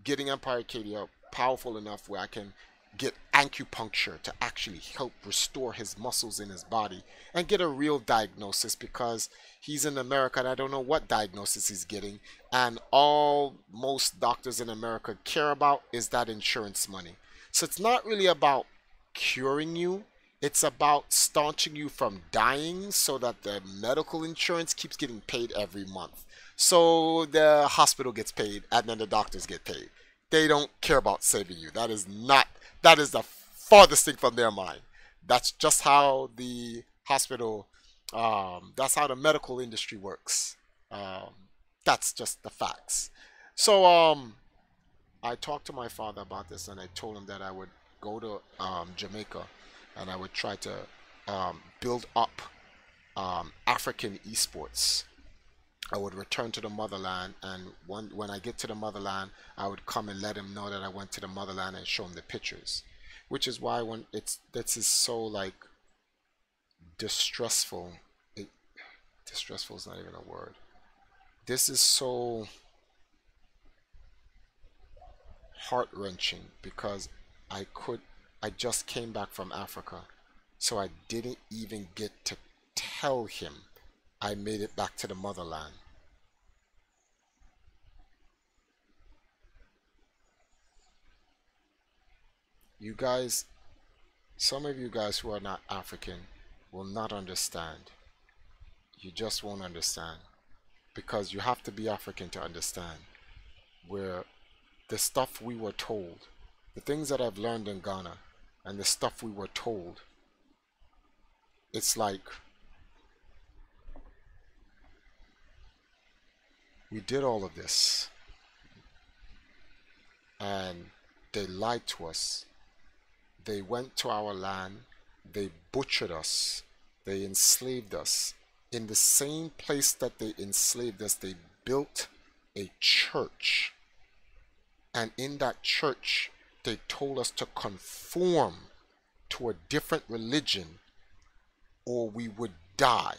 getting Empire Katie powerful enough where I can get acupuncture to actually help restore his muscles in his body and get a real diagnosis, because he's in America and I don't know what diagnosis he's getting, and all most doctors in America care about is that insurance money. So it's not really about curing you, it's about staunching you from dying so that the medical insurance keeps getting paid every month. So the hospital gets paid and then the doctors get paid. They don't care about saving you. That is the farthest thing from their mind. That's just how the hospital, that's how the medical industry works. That's just the facts. So I talked to my father about this and I told him that I would go to Jamaica and I would try to build up African esports. I would return to the motherland, and when I get to the motherland, I would come and let him know that I went to the motherland and show him the pictures. Which is why when this is so like distressful. Distressful is not even a word. This is so heart wrenching because I just came back from Africa, so I didn't even get to tell him I made it back to the motherland. You guys, some of you guys who are not African will not understand. You just won't understand because you have to be African to understand where the stuff we were told, the things that I've learned in Ghana and the stuff we were told, it's like we did all of this and they lied to us. They went to our land, they butchered us, they enslaved us. In the same place that they enslaved us, they built a church. And in that church, they told us to conform to a different religion or we would die.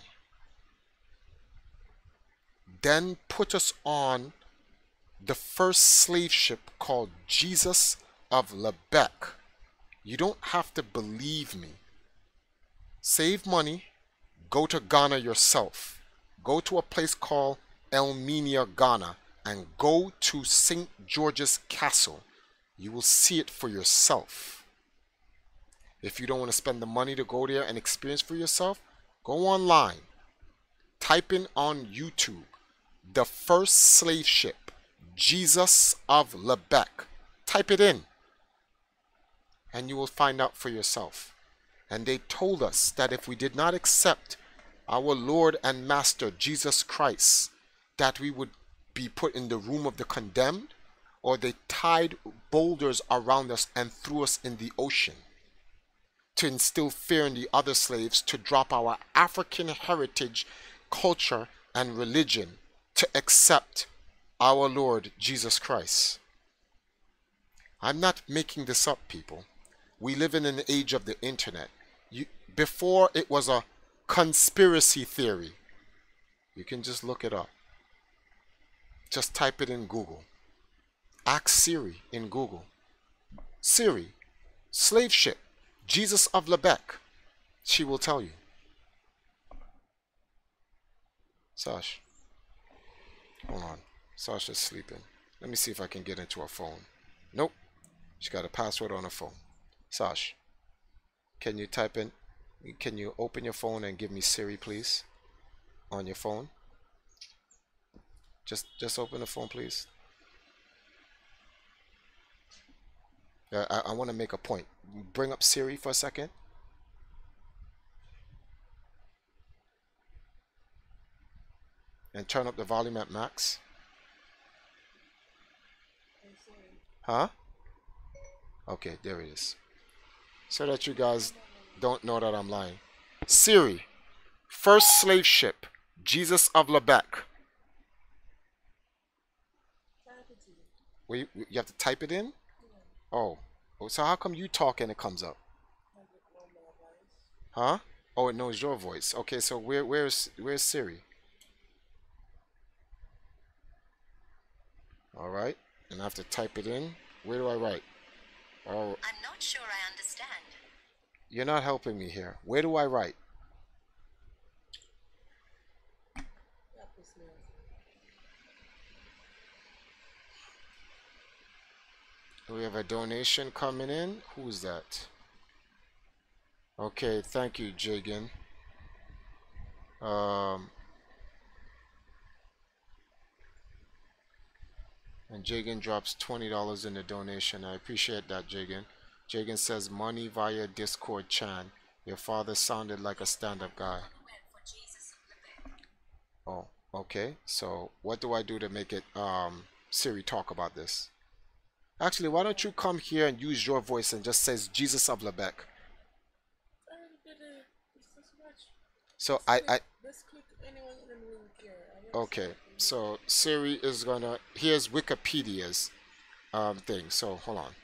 Then put us on the first slave ship called Jesus of Lebec. You don't have to believe me. Save money, go to Ghana yourself. Go to a place called Elmina, Ghana, and go to St. George's Castle. You will see it for yourself. If you don't want to spend the money to go there and experience for yourself, go online. type in on YouTube the first slave ship, Jesus of Lubeck. Type it in and you will find out for yourself. And they told us that if we did not accept our Lord and Master Jesus Christ, that we would be put in the room of the condemned, or they tied boulders around us and threw us in the ocean to instill fear in the other slaves, to drop our African heritage, culture, and religion, to accept our Lord Jesus Christ. I'm not making this up, people. We live in an age of the internet. Before it was a conspiracy theory. You can just look it up. Just type it in Google. Ask Siri in Google. Siri, slave ship, Jesus of Lubeck. She will tell you. Sash, hold on. Sash is sleeping. Let me see if I can get into her phone. Nope. She got a password on her phone. Sash, can you type in? Can you open your phone and give me Siri, please? On your phone. Just open the phone, please. I want to make a point. Bring up Siri for a second. And turn up the volume at max. Huh? Okay, there it is. So that you guys don't know that I'm lying. Siri, first slave ship, Jesus of Lubeck. You have to type it in? Oh. So how come you talk and it comes up? Huh? Oh, it knows your voice. Okay, so where's Siri? All right, and I have to type it in. Where do I write? Oh, I'm not sure I understand. You're not helping me here. Where do I write? We have a donation coming in. Who's that? Okay, thank you, Jagan. And Jagan drops $20 in the donation. I appreciate that, Jagan. Jagan says money via Discord Chan. Your father sounded like a stand-up guy. Oh, okay. So what do I do to make it Siri talk about this? Actually, why don't you come here and use your voice and just says Jesus of Lubeck? So okay, so Siri is gonna, here's Wikipedia's thing. So hold on.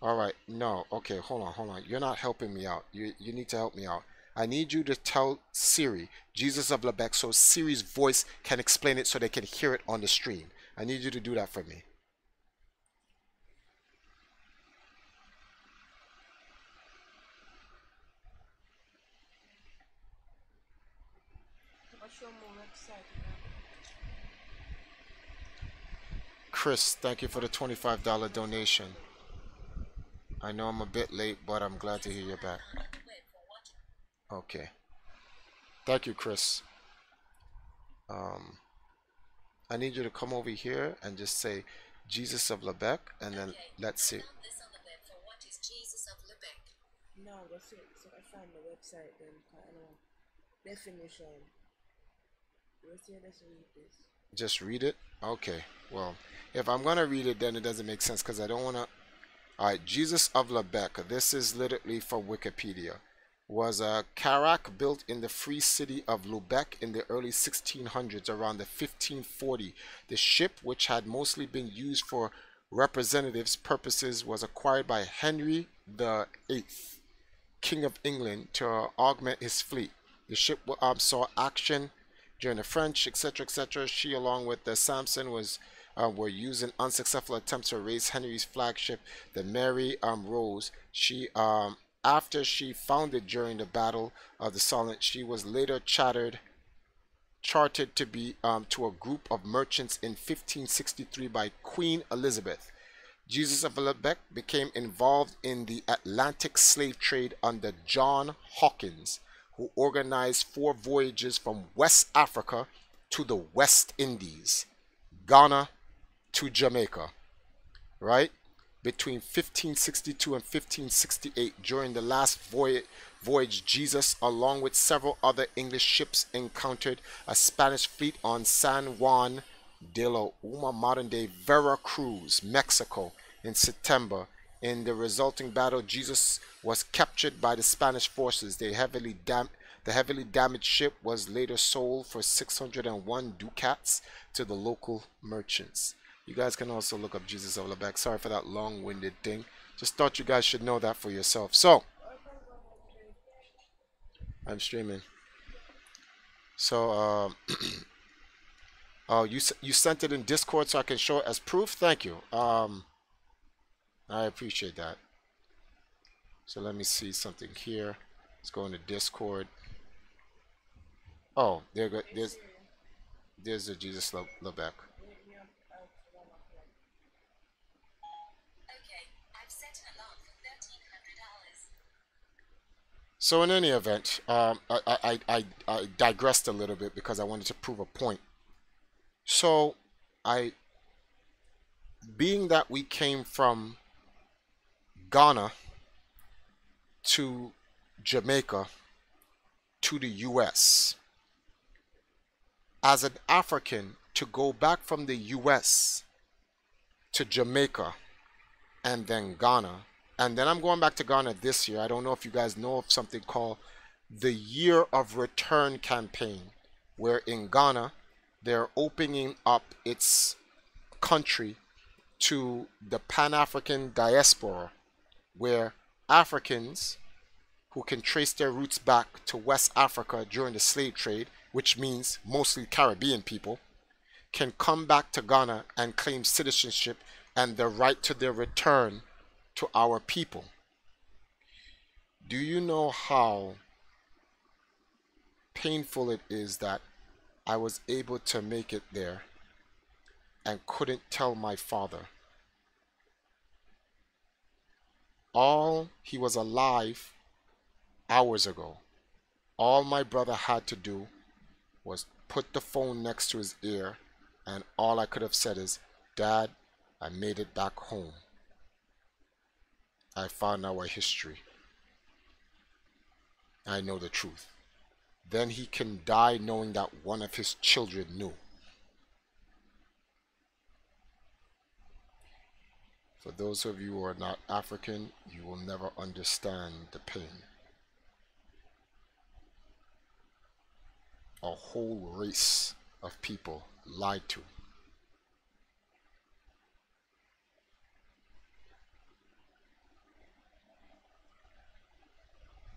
All right, no, okay, hold on. You're not helping me out. You need to help me out. I need you to tell Siri Jesus of Lubeck so Siri's voice can explain it so they can hear it on the stream. I need you to do that for me. Chris, thank you for the $25 donation. I know I'm a bit late, but I'm glad to hear you're back. Okay. Thank you, Chris. I need you to come over here and just say Jesus of Lubeck, and then let's see. What is Jesus of Lubeck? No, that's it. So I found the website then. Definition. Let's read this. Just read it? Okay. Well, if I'm going to read it, then it doesn't make sense because I don't want to. Alright, Jesus of Lubeck. This is literally from Wikipedia. Was a carrack built in the free city of Lubeck in the early 1600s, around the 1540. The ship, which had mostly been used for representatives purposes, was acquired by Henry VIII, King of England, to augment his fleet. The ship saw action during the French, etc., etc. She, along with the Samson, were used in unsuccessful attempts to raise Henry's flagship, the Mary Rose. After she foundered during the Battle of the Solent, she was later chartered to be to a group of merchants in 1563 by Queen Elizabeth. Jesus of Lubeck became involved in the Atlantic slave trade under John Hawkins, who organized 4 voyages from West Africa to the West Indies, Ghana to Jamaica, right? Between 1562 and 1568, during the last voyage, Jesus, along with several other English ships, encountered a Spanish fleet on San Juan de la Uma, modern-day Veracruz, Mexico, in September. In the resulting battle, Jesus was captured by the Spanish forces. The heavily damaged ship was later sold for 601 ducats to the local merchants. You guys can also look up Jesus of Lubeck. Sorry for that long-winded thing. Just thought you guys should know that for yourself. So, I'm streaming. So, oh, you sent it in Discord so I can show it as proof? Thank you. I appreciate that. So let me see something here. Let's go into Discord. Oh, there's the Jesus Lubeck. So in any event, I digressed a little bit because I wanted to prove a point. So being that we came from Ghana to Jamaica to the US, as an African, to go back from the US to Jamaica and then Ghana, and then I'm going back to Ghana this year. I don't know if you guys know of something called the Year of Return campaign, where in Ghana they're opening up its country to the Pan-African diaspora, where Africans who can trace their roots back to West Africa during the slave trade, which means mostly Caribbean people, can come back to Ghana and claim citizenship and the right to their return to our people. Do you know how painful it is that I was able to make it there and couldn't tell my father? He was alive hours ago. All my brother had to do was put the phone next to his ear, and all I could have said is, "Dad, I made it back home. I found our history. I know the truth." Then he can die knowing that one of his children knew. For those of you who are not African, you will never understand the pain. A whole race of people lied to.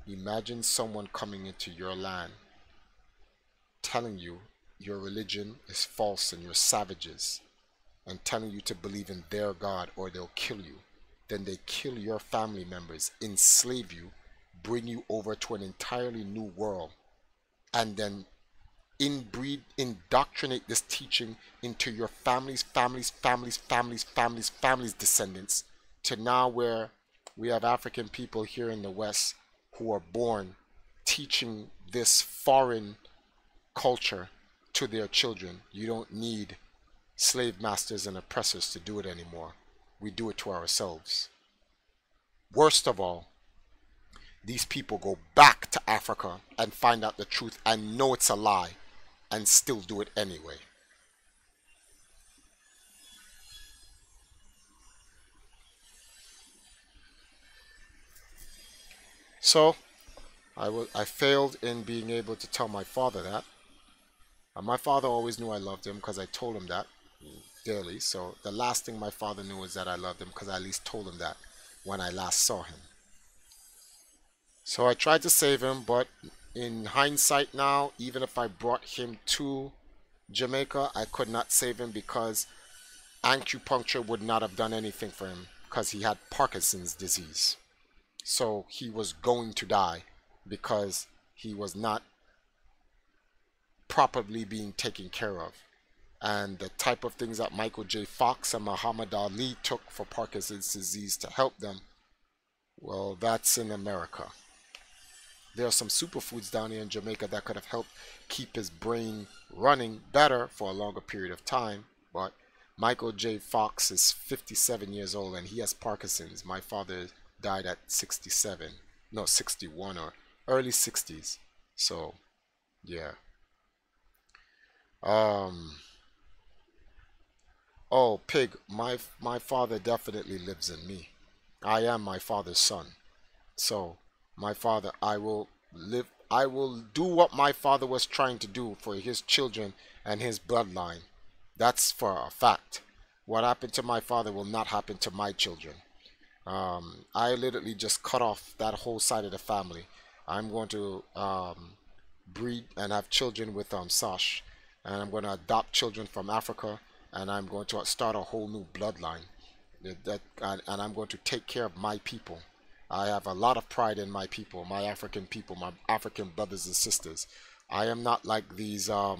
Imagine someone coming into your land telling you your religion is false and you're savages, and telling you to believe in their God or they'll kill you. Then they kill your family members, enslave you, bring you over to an entirely new world, and then indoctrinate this teaching into your families' descendants, to now where we have African people here in the West who are born teaching this foreign culture to their children. You don't need slave masters and oppressors to do it anymore. We do it to ourselves. Worst of all, these people go back to Africa and find out the truth and know it's a lie and still do it anyway. So I failed in being able to tell my father that. And my father always knew I loved him because I told him that daily. So the last thing my father knew is that I loved him because I at least told him that when I last saw him. So I tried to save him, but in hindsight now, even if I brought him to Jamaica, I could not save him because acupuncture would not have done anything for him because he had Parkinson's disease. So he was going to die because he was not properly being taken care of. And the type of things that Michael J. Fox and Muhammad Ali took for Parkinson's disease to help them, well, that's in America. there are some superfoods down here in Jamaica that could have helped keep his brain running better for a longer period of time. But Michael J. Fox is 57 years old and he has Parkinson's. My father died at 67, no, 61 or early 60s. So, yeah. Um, oh, Pig, my father definitely lives in me. I am my father's son. So, my father, I will do what my father was trying to do for his children and his bloodline. That's for a fact. What happened to my father will not happen to my children. I literally just cut off that whole side of the family. I'm going to breed and have children with Sash, and I'm going to adopt children from Africa, and I'm going to start a whole new bloodline. And I'm going to take care of my people. I have a lot of pride in my people, my African brothers and sisters. I am not like these other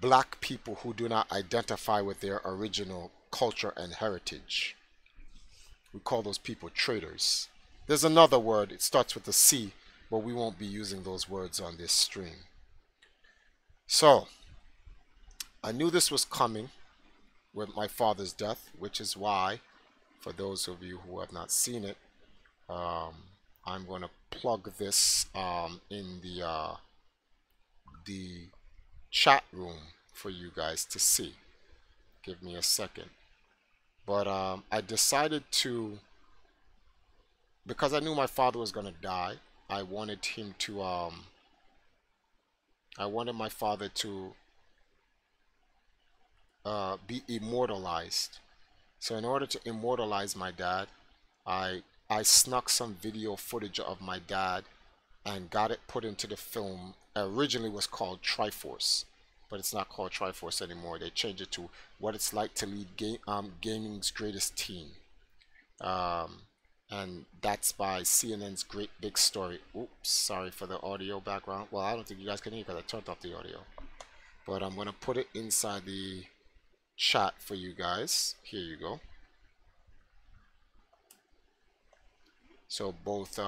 black people who do not identify with their original culture and heritage. We call those people traitors. There's another word, it starts with a C, but we won't be using those words on this stream. So, I knew this was coming with my father's death, which is why, for those of you who have not seen it, um, I'm going to plug this in the chat room for you guys to see. Give me a second. But I decided to, because I knew my father was going to die, I wanted him to, I wanted my father to be immortalized. So in order to immortalize my dad, I snuck some video footage of my dad and got it put into the film. Originally was called Triforce, but it's not called Triforce anymore. They changed it to What It's Like to Lead Gaming's Greatest Team. And that's by CNN's Great Big Story. Oops, sorry for the audio background. Well, I don't think you guys can hear because I turned off the audio. But I'm going to put it inside the chat for you guys. Here you go. So both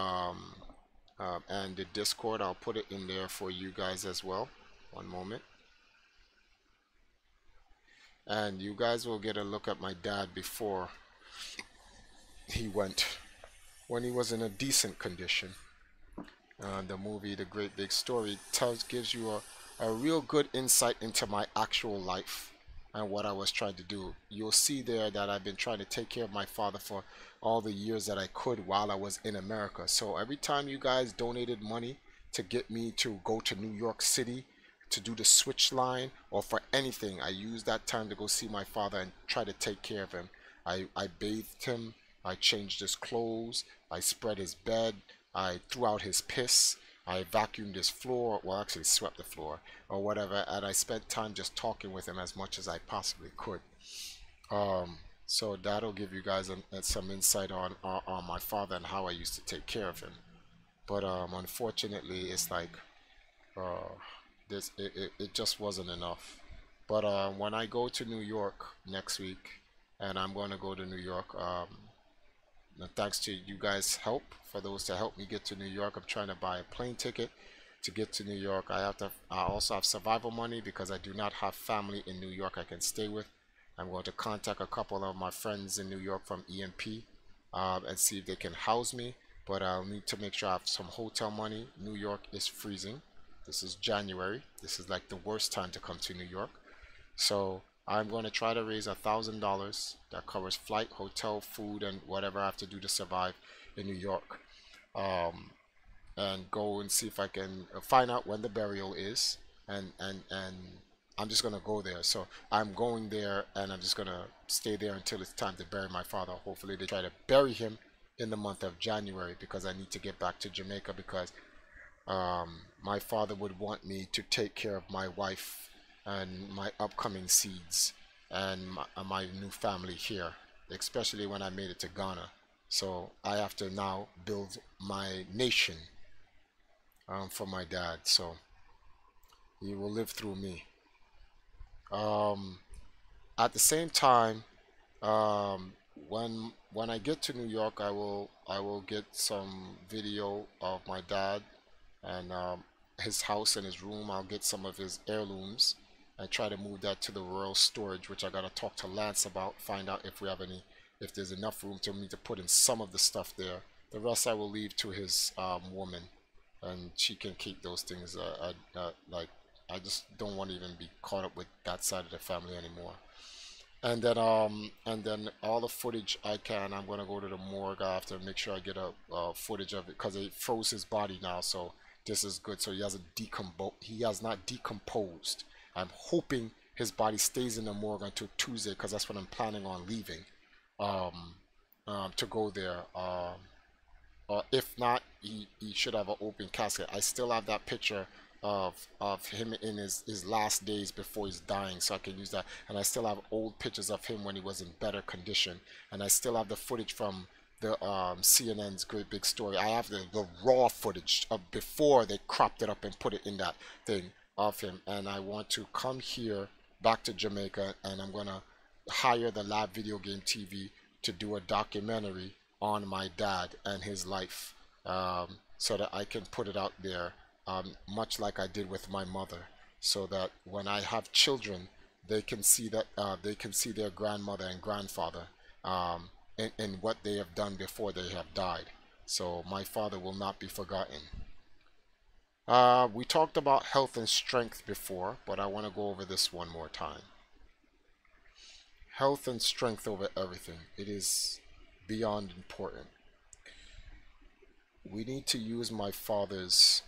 and the Discord, I'll put it in there for you guys as well. One moment. And you guys will get a look at my dad before he went, when he was in a decent condition. The movie The Great Big Story gives you a real good insight into my actual life and what I was trying to do. You'll see there that I've been trying to take care of my father for all the years that I could while I was in America. So every time you guys donated money to get me to go to New York City to do the switch line or for anything, I used that time to go see my father and try to take care of him. I bathed him, I changed his clothes, I spread his bed, I threw out his piss, I vacuumed his floor, well actually swept the floor or whatever, and I spent time just talking with him as much as I possibly could. So that'll give you guys some insight on my father and how I used to take care of him. But unfortunately, it's like it just wasn't enough. But when I go to New York next week, and I'm going to go to New York, thanks to you guys' help, for those to help me get to New York, I'm trying to buy a plane ticket to get to New York. I also have survival money because I do not have family in New York I can stay with. I'm going to contact a couple of my friends in New York from EMP and see if they can house me. But I'll need to make sure I have some hotel money. New York is freezing. This is January. This is like the worst time to come to New York. So I'm going to try to raise $1,000 that covers flight, hotel, food, and whatever I have to do to survive in New York. And go and see if I can find out when the burial is, and I'm just gonna go there. So I'm going there and I'm just gonna stay there until it's time to bury my father. Hopefully they try to bury him in the month of January because I need to get back to Jamaica because my father would want me to take care of my wife and my upcoming seeds and my new family here, especially when I made it to Ghana. So I have to now build my nation for my dad. So he will live through me. At the same time, when I get to New York, I will get some video of my dad and his house and his room. I'll get some of his heirlooms and try to move that to the rural storage, which I gotta talk to Lance about, find out if we have any, if there's enough room to me to put in some of the stuff there. The rest I will leave to his woman, and she can keep those things. Like I just don't want to even be caught up with that side of the family anymore. And then all the footage I can, I'm gonna go to the morgue after, make sure I get a footage of it, because they froze his body now, so this is good. So he has not decomposed. I'm hoping his body stays in the morgue until Tuesday, because that's when I'm planning on leaving um, to go there. If not, he should have an open casket. I still have that picture of him in his last days before he's dying, so I can use that. And I still have old pictures of him when he was in better condition. And I still have the footage from the CNN's Great Big Story. I have the raw footage of before they cropped it up and put it in that thing of him. And I want to come here back to Jamaica, and I'm gonna hire the Lab Video Game TV to do a documentary on my dad and his life, so that I can put it out there, much like I did with my mother, so that when I have children, they can see that they can see their grandmother and grandfather, in what they have done before they have died. So my father will not be forgotten. We talked about health and strength before, but I want to go over this one more time. Health and strength over everything. It is beyond important. We need to use my father's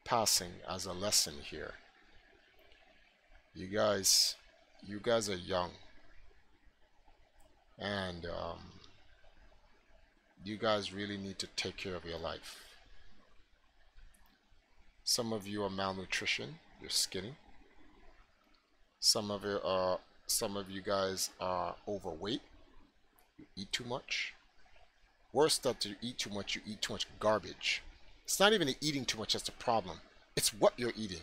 passing as a lesson here. You guys are young, and you guys really need to take care of your life. Some of you are malnutrition, you're skinny. Some of you guys are overweight. You eat too much. Worse than to eat too much, you eat too much garbage. It's not even the eating too much that's the problem. It's what you're eating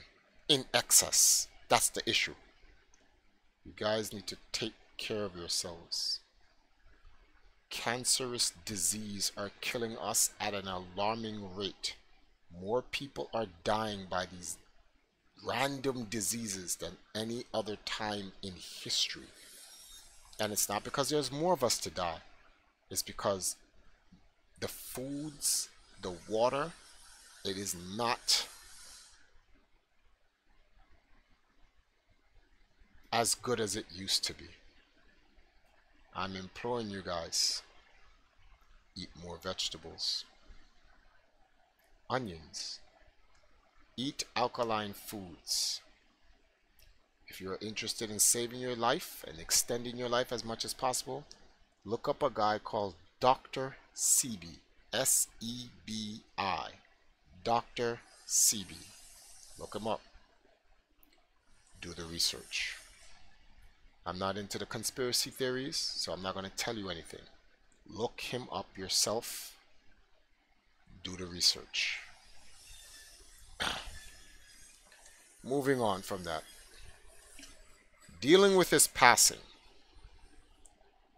in excess. That's the issue. You guys need to take care of yourselves. Cancerous disease are killing us at an alarming rate. More people are dying by these random diseases than any other time in history. And it's not because there's more of us to die. It's because the foods, the water, it is not as good as it used to be. I'm imploring you guys, eat more vegetables, onions, eat alkaline foods. If you're interested in saving your life and extending your life as much as possible, look up a guy called Dr. Sebi, S-E-B-I, Dr. Sebi. Look him up. Do the research. I'm not into the conspiracy theories, so I'm not going to tell you anything. Look him up yourself. Do the research. Moving on from that. Dealing with his passing.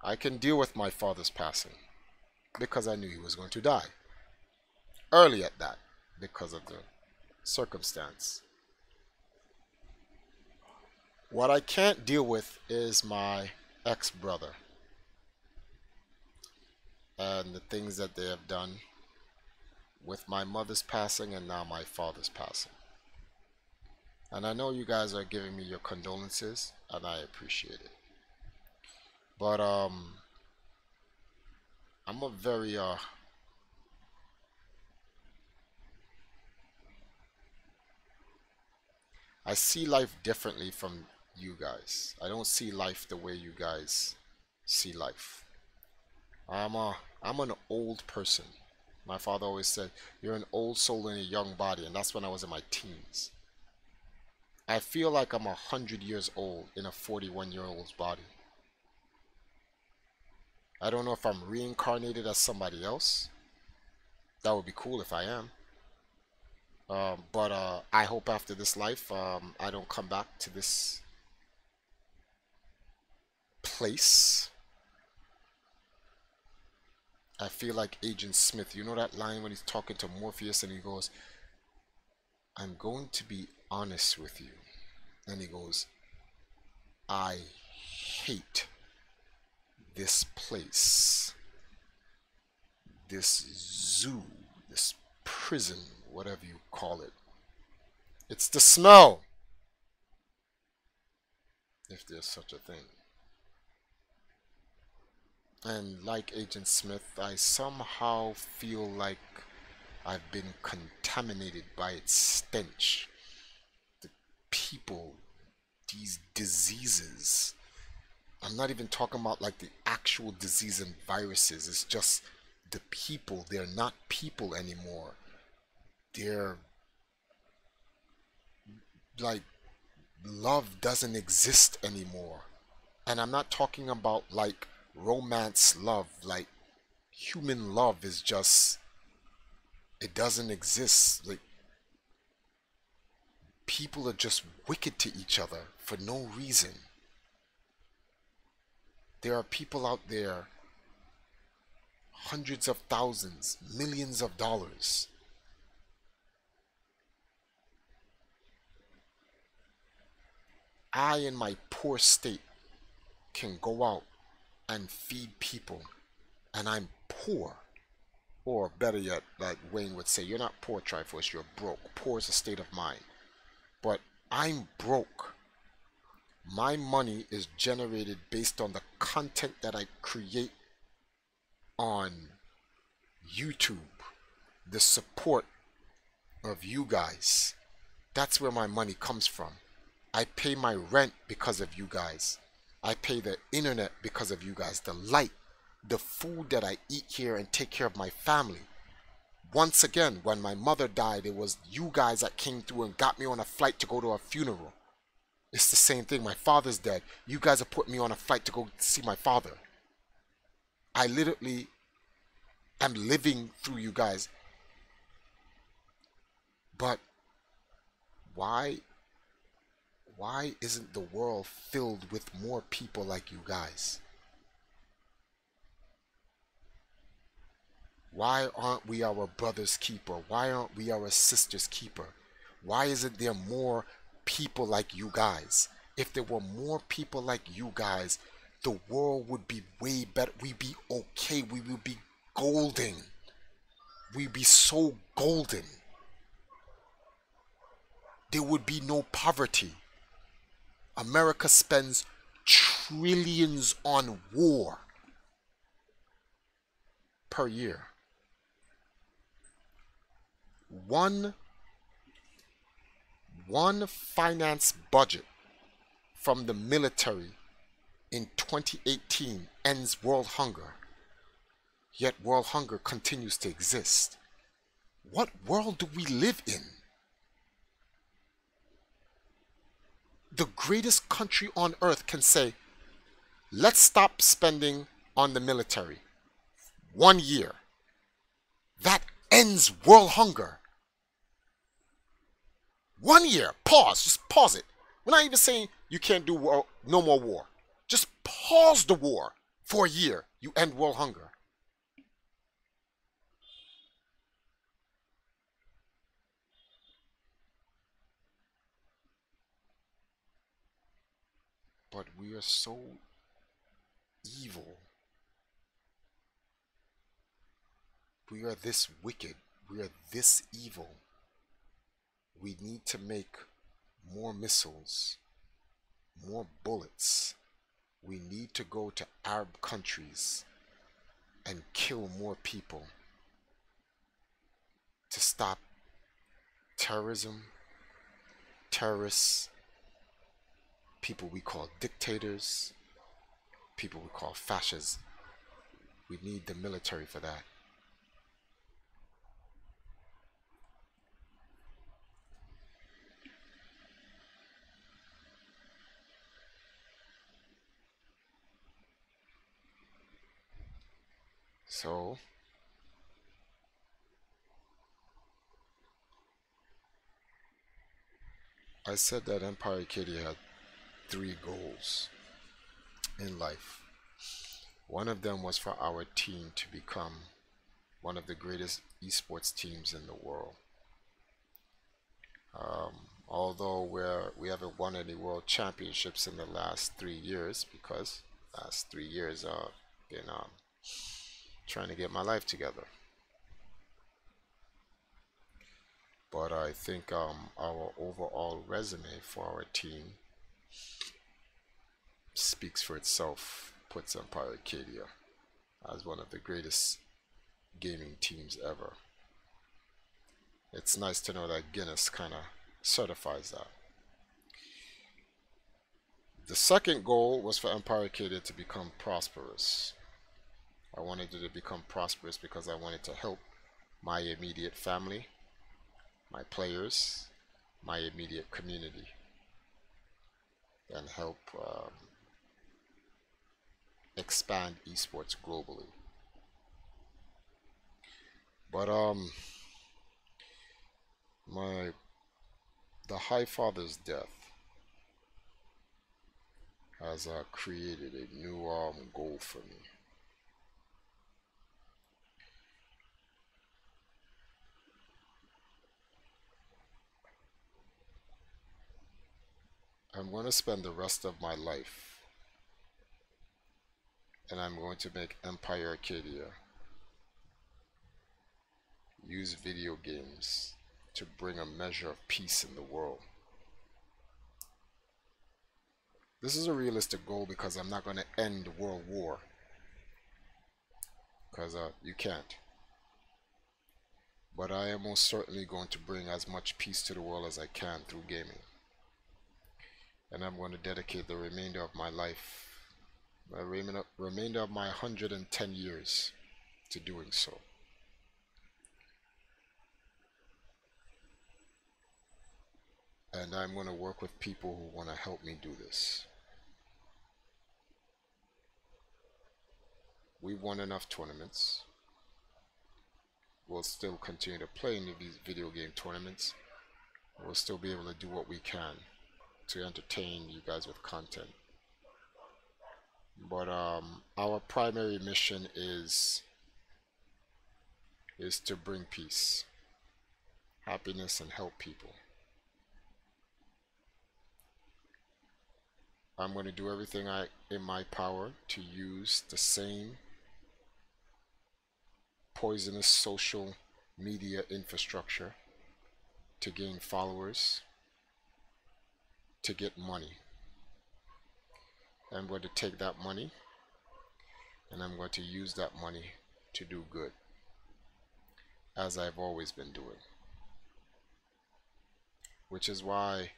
I can deal with my father's passing because I knew he was going to die. Early at that, because of the circumstance. What I can't deal with is my ex-brother and the things that they have done with my mother's passing and now my father's passing. And I know you guys are giving me your condolences, and I appreciate it. But I'm a very I see life differently from you guys. I don't see life the way you guys see life. I'm an old person. My father always said, you're an old soul in a young body, and that's when I was in my teens. I feel like I'm 100 years old in a 41-year-old's body. I don't know if I'm reincarnated as somebody else. That would be cool if I am. But I hope after this life, I don't come back to this place. I feel like Agent Smith. You know that line when he's talking to Morpheus and he goes, I'm going to be honest with you. And he goes, I hate this place, this zoo, this prison, whatever you call it. It's the smell, if there's such a thing. And like Agent Smith, I somehow feel like I've been contaminated by its stench. The people, these diseases. I'm not even talking about like the actual disease and viruses. It's just the people. They're not people anymore. They're like, love doesn't exist anymore. And I'm not talking about like romance love. Like human love is just, it doesn't exist. Like people are just wicked to each other for no reason. There are people out there, hundreds of thousands, millions of dollars. I, in my poor state, can go out and feed people, and I'm poor. Or better yet, like Wayne would say, you're not poor, Triforce, you're broke. Poor is a state of mind. But I'm broke. My money is generated based on the content that I create on YouTube, the support of you guys. That's where my money comes from. I pay my rent because of you guys. I pay the internet because of you guys, the light, the food that I eat here and take care of my family. Once again, when my mother died, it was you guys that came through and got me on a flight to go to her funeral. It's the same thing. My father's dead. You guys have put me on a flight to go see my father. I literally am living through you guys. But why isn't the world filled with more people like you guys? Why aren't we our brother's keeper? Why aren't we our sister's keeper? Why isn't there more people like you guys? If there were more people like you guys, the world would be way better. We'd be okay. We would be golden. We'd be so golden. There would be no poverty. America spends trillions on war per year. One finance budget from the military in 2018 ends world hunger. Yet world hunger continues to exist. What world do we live in? The greatest country on earth can say, let's stop spending on the military. 1 year. That ends world hunger. 1 year. Pause. Just pause it. We're not even saying you can't do war, no more war. Just pause the war for a year. You end world hunger. But we are so evil. We are this wicked. We are this evil. We need to make more missiles, more bullets. We need to go to Arab countries and kill more people to stop terrorism, terrorists, people we call dictators, people we call fascists. We need the military for that. So, I said that Empire Kitty had 3 goals. in life. One of them was for our team to become one of the greatest esports teams in the world. Um, Although we haven't won any world championships in the last 3 years, because last 3 years I've been trying to get my life together. But I think our overall resume for our team speaks for itself, puts Empire Arcadia as one of the greatest gaming teams ever. It's nice to know that Guinness kind of certifies that. The second goal was for Empire Arcadia to become prosperous. I wanted it to become prosperous because I wanted to help my immediate family, my players, my immediate community, and help expand esports globally. But the High Father's death has created a new goal for me. I'm going to spend the rest of my life, and I'm going to make Empire Arcadia use video games to bring a measure of peace in the world. This is a realistic goal because I'm not going to end World War, because you can't. But I am most certainly going to bring as much peace to the world as I can through gaming. And I'm going to dedicate the remainder of my life, the remainder of my 110 years to doing so. And I'm going to work with people who want to help me do this. We've won enough tournaments. We'll still continue to play in these video game tournaments. We'll still be able to do what we can to entertain you guys with content. But our primary mission is to bring peace, happiness, and help people. I'm going to do everything in my power to use the same poisonous social media infrastructure to gain followers, to get money. I'm going to take that money and I'm going to use that money to do good, as I've always been doing. Which is why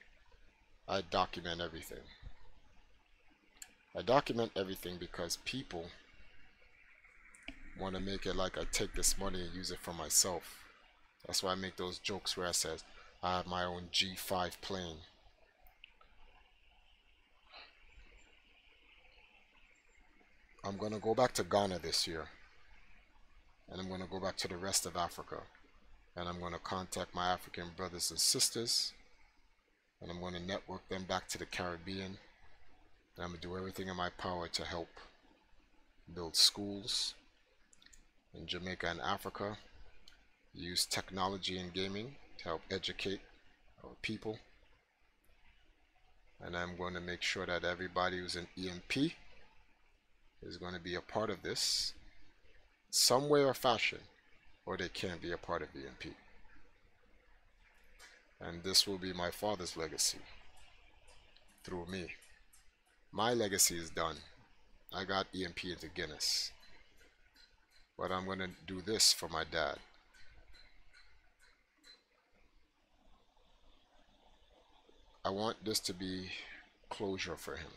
I document everything. I document everything because people want to make it like I take this money and use it for myself. That's why I make those jokes where I says I have my own G5 plane. I'm going to go back to Ghana this year, and I'm going to go back to the rest of Africa, and I'm going to contact my African brothers and sisters, and I'm going to network them back to the Caribbean, and I'm going to do everything in my power to help build schools in Jamaica and Africa, use technology and gaming to help educate our people, and I'm going to make sure that everybody who's in EMP is going to be a part of this some way or fashion, or they can't be a part of EMP. And this will be my father's legacy through me. My legacy is done. I got EMP into Guinness, but I'm going to do this for my dad. I want this to be closure for him.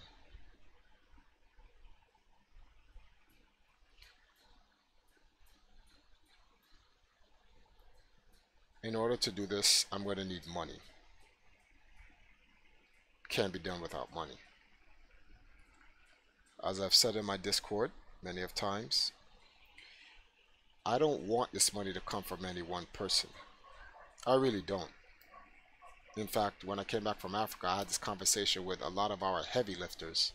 In order to do this, I'm going to need money. Can't be done without money. As I've said in my Discord many of times, I don't want this money to come from any one person. I really don't. In fact, when I came back from Africa, I had this conversation with a lot of our heavy lifters,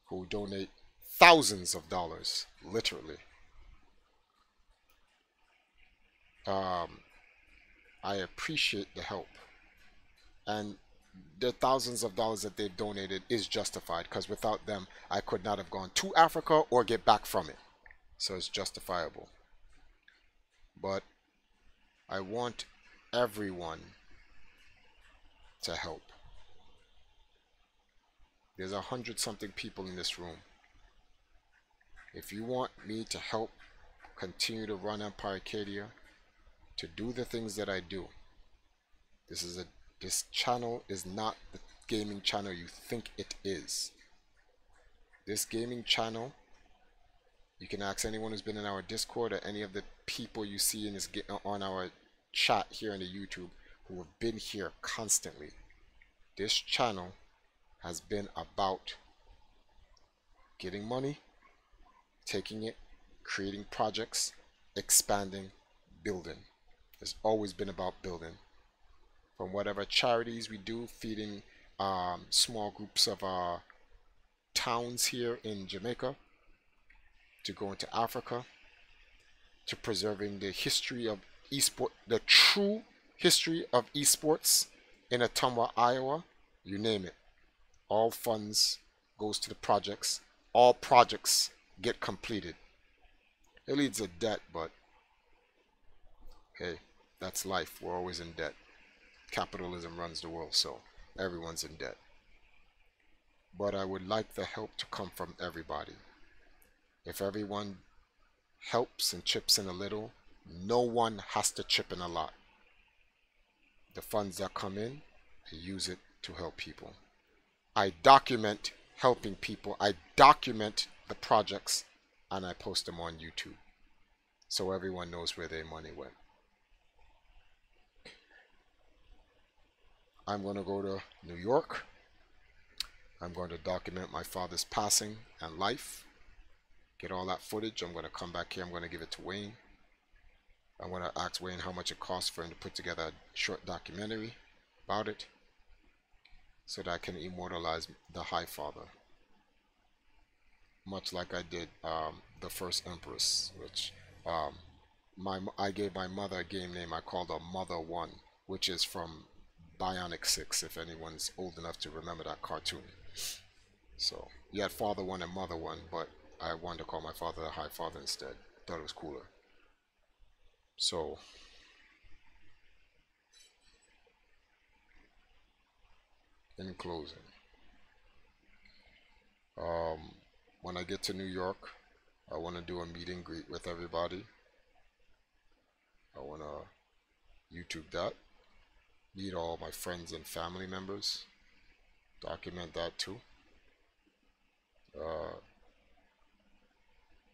who donate thousands of dollars, literally. I appreciate the help, and the thousands of dollars that they've donated is justified, because without them I could not have gone to Africa or get back from it, so it's justifiable. But I want everyone to help. There's 100-something people in this room. If you want me to help continue to run Empire Arcadia, to do the things that I do, this channel is not the gaming channel you think it is. This gaming channel, you can ask anyone who's been in our Discord or any of the people you see in this on our chat here on the YouTube who have been here constantly. This channel has been about getting money, taking it, creating projects, expanding, building. It's always been about building. From whatever charities we do, feeding small groups of towns here in Jamaica, to going to Africa, to preserving the history of esport, the true history of esports in Ottumwa, Iowa, you name it. All funds goes to the projects. All projects get completed. It leads to debt, but hey, that's life. We're always in debt. Capitalism runs the world, so everyone's in debt. But I would like the help to come from everybody. If everyone helps and chips in a little, no one has to chip in a lot. The funds that come in, I use it to help people. I document helping people. I document the projects, and I post them on YouTube, so everyone knows where their money went. I'm going to go to New York. I'm going to document my father's passing and life. Get all that footage. I'm going to come back here. I'm going to give it to Wayne. I'm going to ask Wayne how much it costs for him to put together a short documentary about it, so that I can immortalize the High Father, much like I did the first Empress, which I gave my mother a game name I called her Mother One, which is from Bionic 6, if anyone's old enough to remember that cartoon. So you had Father One and Mother One, but I wanted to call my father the High Father instead. Thought it was cooler. So in closing, when I get to New York, I want to do a meet and greet with everybody. I want to YouTube that, meet all my friends and family members, document that too,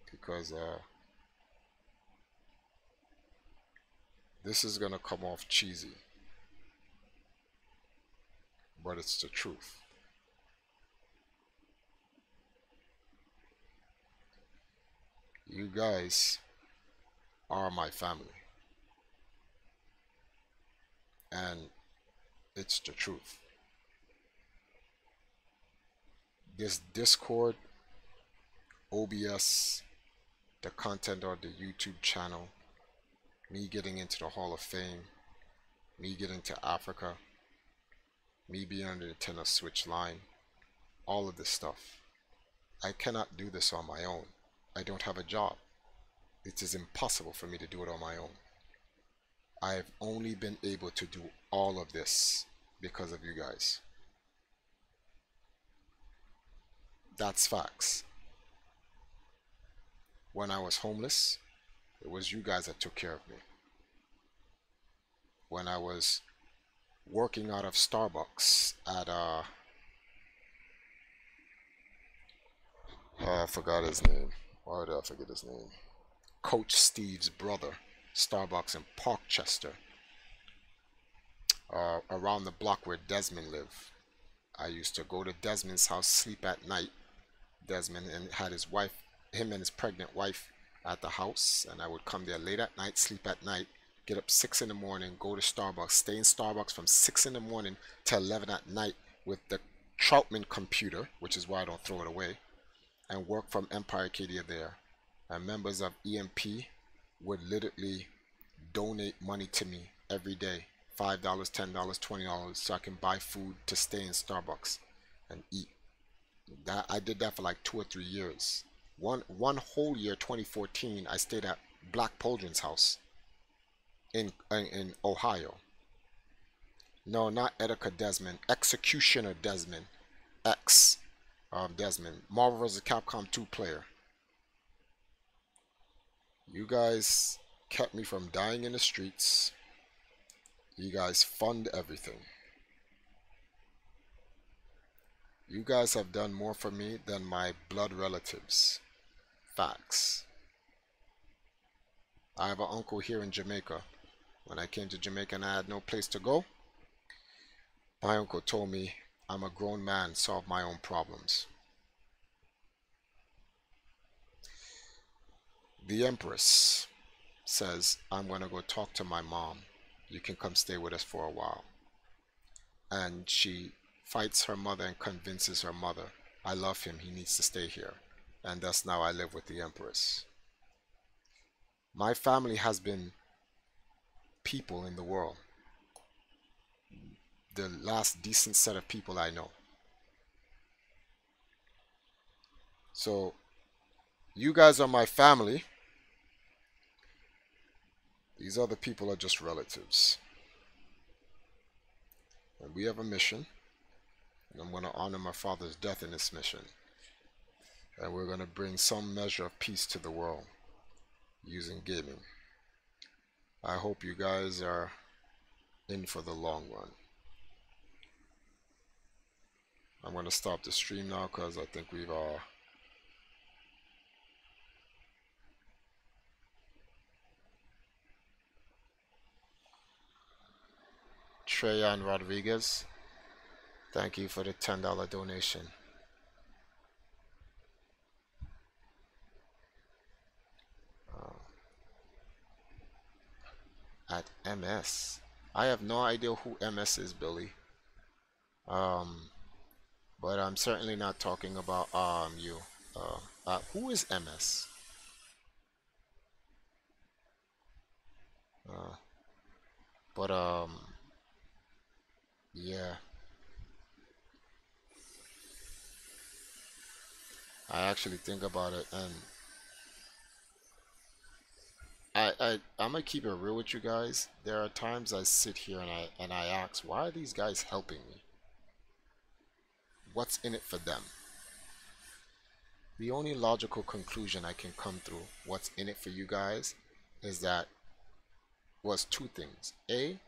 because this is gonna come off cheesy, but it's the truth. You guys are my family, and it's the truth. This Discord, OBS, the content on the YouTube channel, me getting into the Hall of Fame, me getting to Africa, me being on the Nintendo Switch line, all of this stuff. I cannot do this on my own. I don't have a job. It is impossible for me to do it on my own. I've only been able to do all of this because of you guys. That's facts. When I was homeless, it was you guys that took care of me. When I was working out of Starbucks at I forgot his name. Why did I forget his name? Coach Steve's brother, Starbucks in Parkchester, around the block where Desmond lived. I used to go to Desmond's house, sleep at night. Desmond and had his wife, him and his pregnant wife at the house, and I would come there late at night, sleep at night, get up 6 in the morning, go to Starbucks, stay in Starbucks from 6 in the morning to 11 at night with the Troutman computer, which is why I don't throw it away, and work from Empire Arcadia there. And members of EMP would literally donate money to me every day, $5, $10, $20, so I can buy food to stay in Starbucks and eat. That I did that for like 2 or 3 years. One whole year, 2014, I stayed at Black Poldrin's house in Ohio. No, not Etika Desmond, Executioner Desmond, X Desmond, Marvel vs. Capcom 2 player. You guys kept me from dying in the streets. You guys fund everything. You guys have done more for me than my blood relatives. Facts. I have an uncle here in Jamaica. When I came to Jamaica and I had no place to go, my uncle told me I'm a grown man, solve my own problems. The Empress says, I'm going to go talk to my mom. You can come stay with us for a while. And she fights her mother and convinces her mother, I love him, he needs to stay here. And thus now I live with the Empress. My family has been people in the world. The last decent set of people I know. So, you guys are my family. These other people are just relatives. And we have a mission. And I'm going to honor my father's death in this mission. And we're going to bring some measure of peace to the world using gaming. I hope you guys are in for the long run. I'm going to stop the stream now because I think we've Treyan Rodriguez, thank you for the $10 donation. At MS, I have no idea who MS is, Billy. But I'm certainly not talking about you. Who is MS? But yeah. I actually think about it, and I'm gonna keep it real with you guys. There are times I sit here and I ask, why are these guys helping me? What's in it for them? The only logical conclusion I can come through what's in it for you guys is that was two things. A,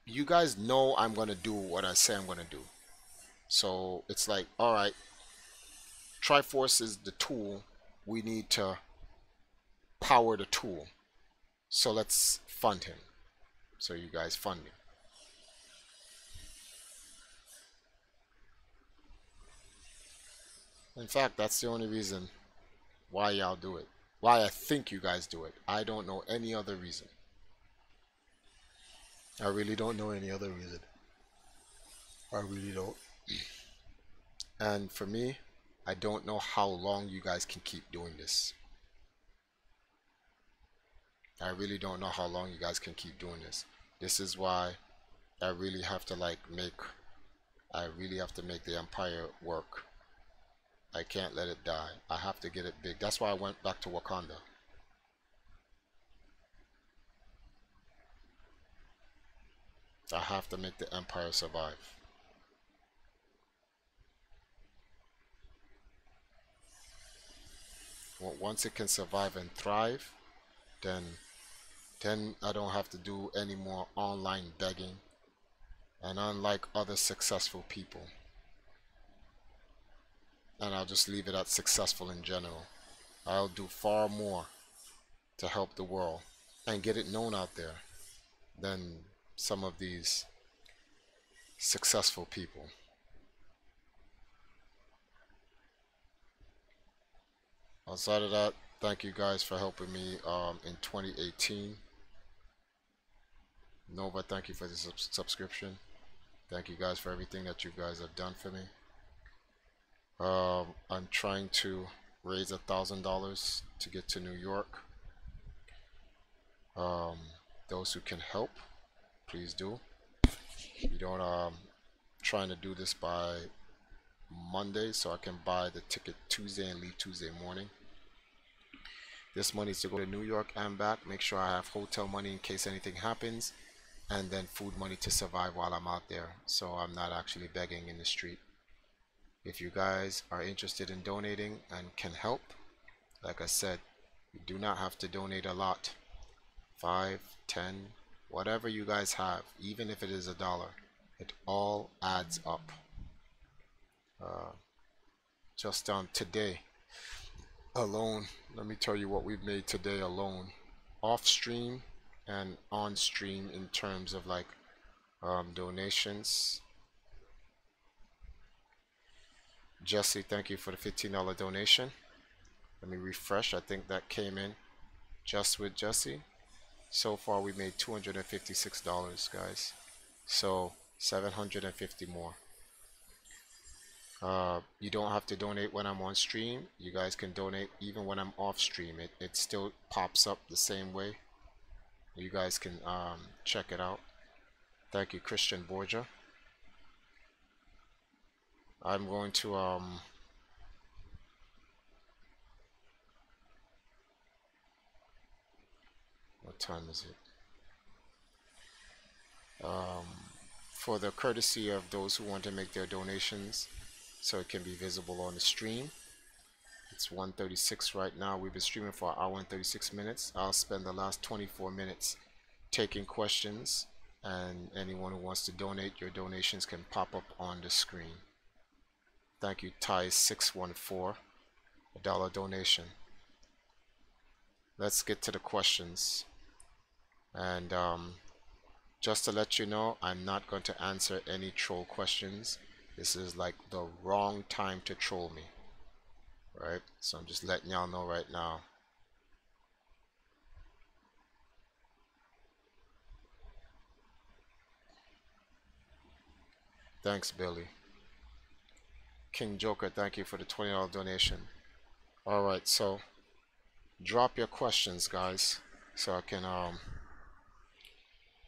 you guys know I'm gonna do what I say I'm gonna do. So it's like, alright, Triforce is the tool. We need to power the tool. So let's fund him. So you guys fund me. In fact, that's the only reason why y'all do it. Why I think you guys do it. I don't know any other reason. I really don't know any other reason. I really don't. And for me, I don't know how long you guys can keep doing this. I really don't know how long you guys can keep doing this. This is why I really have to make the Empire work. I can't let it die. I have to get it big. That's why I went back to Wakanda. I have to make the Empire survive. Once it can survive and thrive, then I don't have to do any more online begging. And unlike other successful people, and I'll just leave it at successful in general, I'll do far more to help the world and get it known out there than some of these successful people. Outside of that, thank you guys for helping me in 2018. Nova, thank you for the subscription. Thank you guys for everything that you guys have done for me. I'm trying to raise $1,000 to get to New York. Those who can help, please do. You don't trying to do this by Monday so I can buy the ticket Tuesday and leave Tuesday morning. This money is to go to New York and back. Make sure I have hotel money in case anything happens, and then food money to survive while I'm out there, so I'm not actually begging in the street. If you guys are interested in donating and can help, like I said, you do not have to donate a lot. 5, 10, whatever you guys have, even if it is $1, it all adds up. Just on today alone, let me tell you what we've made today alone, off stream and on stream, in terms of like donations. Jesse, thank you for the $15 donation. Let me refresh. I think that came in just with Jesse. So far we made $256, guys, so 750 more. You don't have to donate when I'm on stream. You guys can donate even when I'm off stream. It still pops up the same way. You guys can check it out. Thank you, Christian Borgia. I'm going to what time is it? For the courtesy of those who want to make their donations so it can be visible on the stream, it's 1:36 right now. We've been streaming for an hour and 36 minutes. I'll spend the last 24 minutes taking questions, and anyone who wants to donate, your donations can pop up on the screen. Thank you, Ty614, $1 donation. Let's get to the questions. And just to let you know, I'm not going to answer any troll questions. This is like the wrong time to troll me, right? So I'm just letting y'all know right now. Thanks, Billy. King Joker, thank you for the $20 donation. Alright, so drop your questions, guys, so I can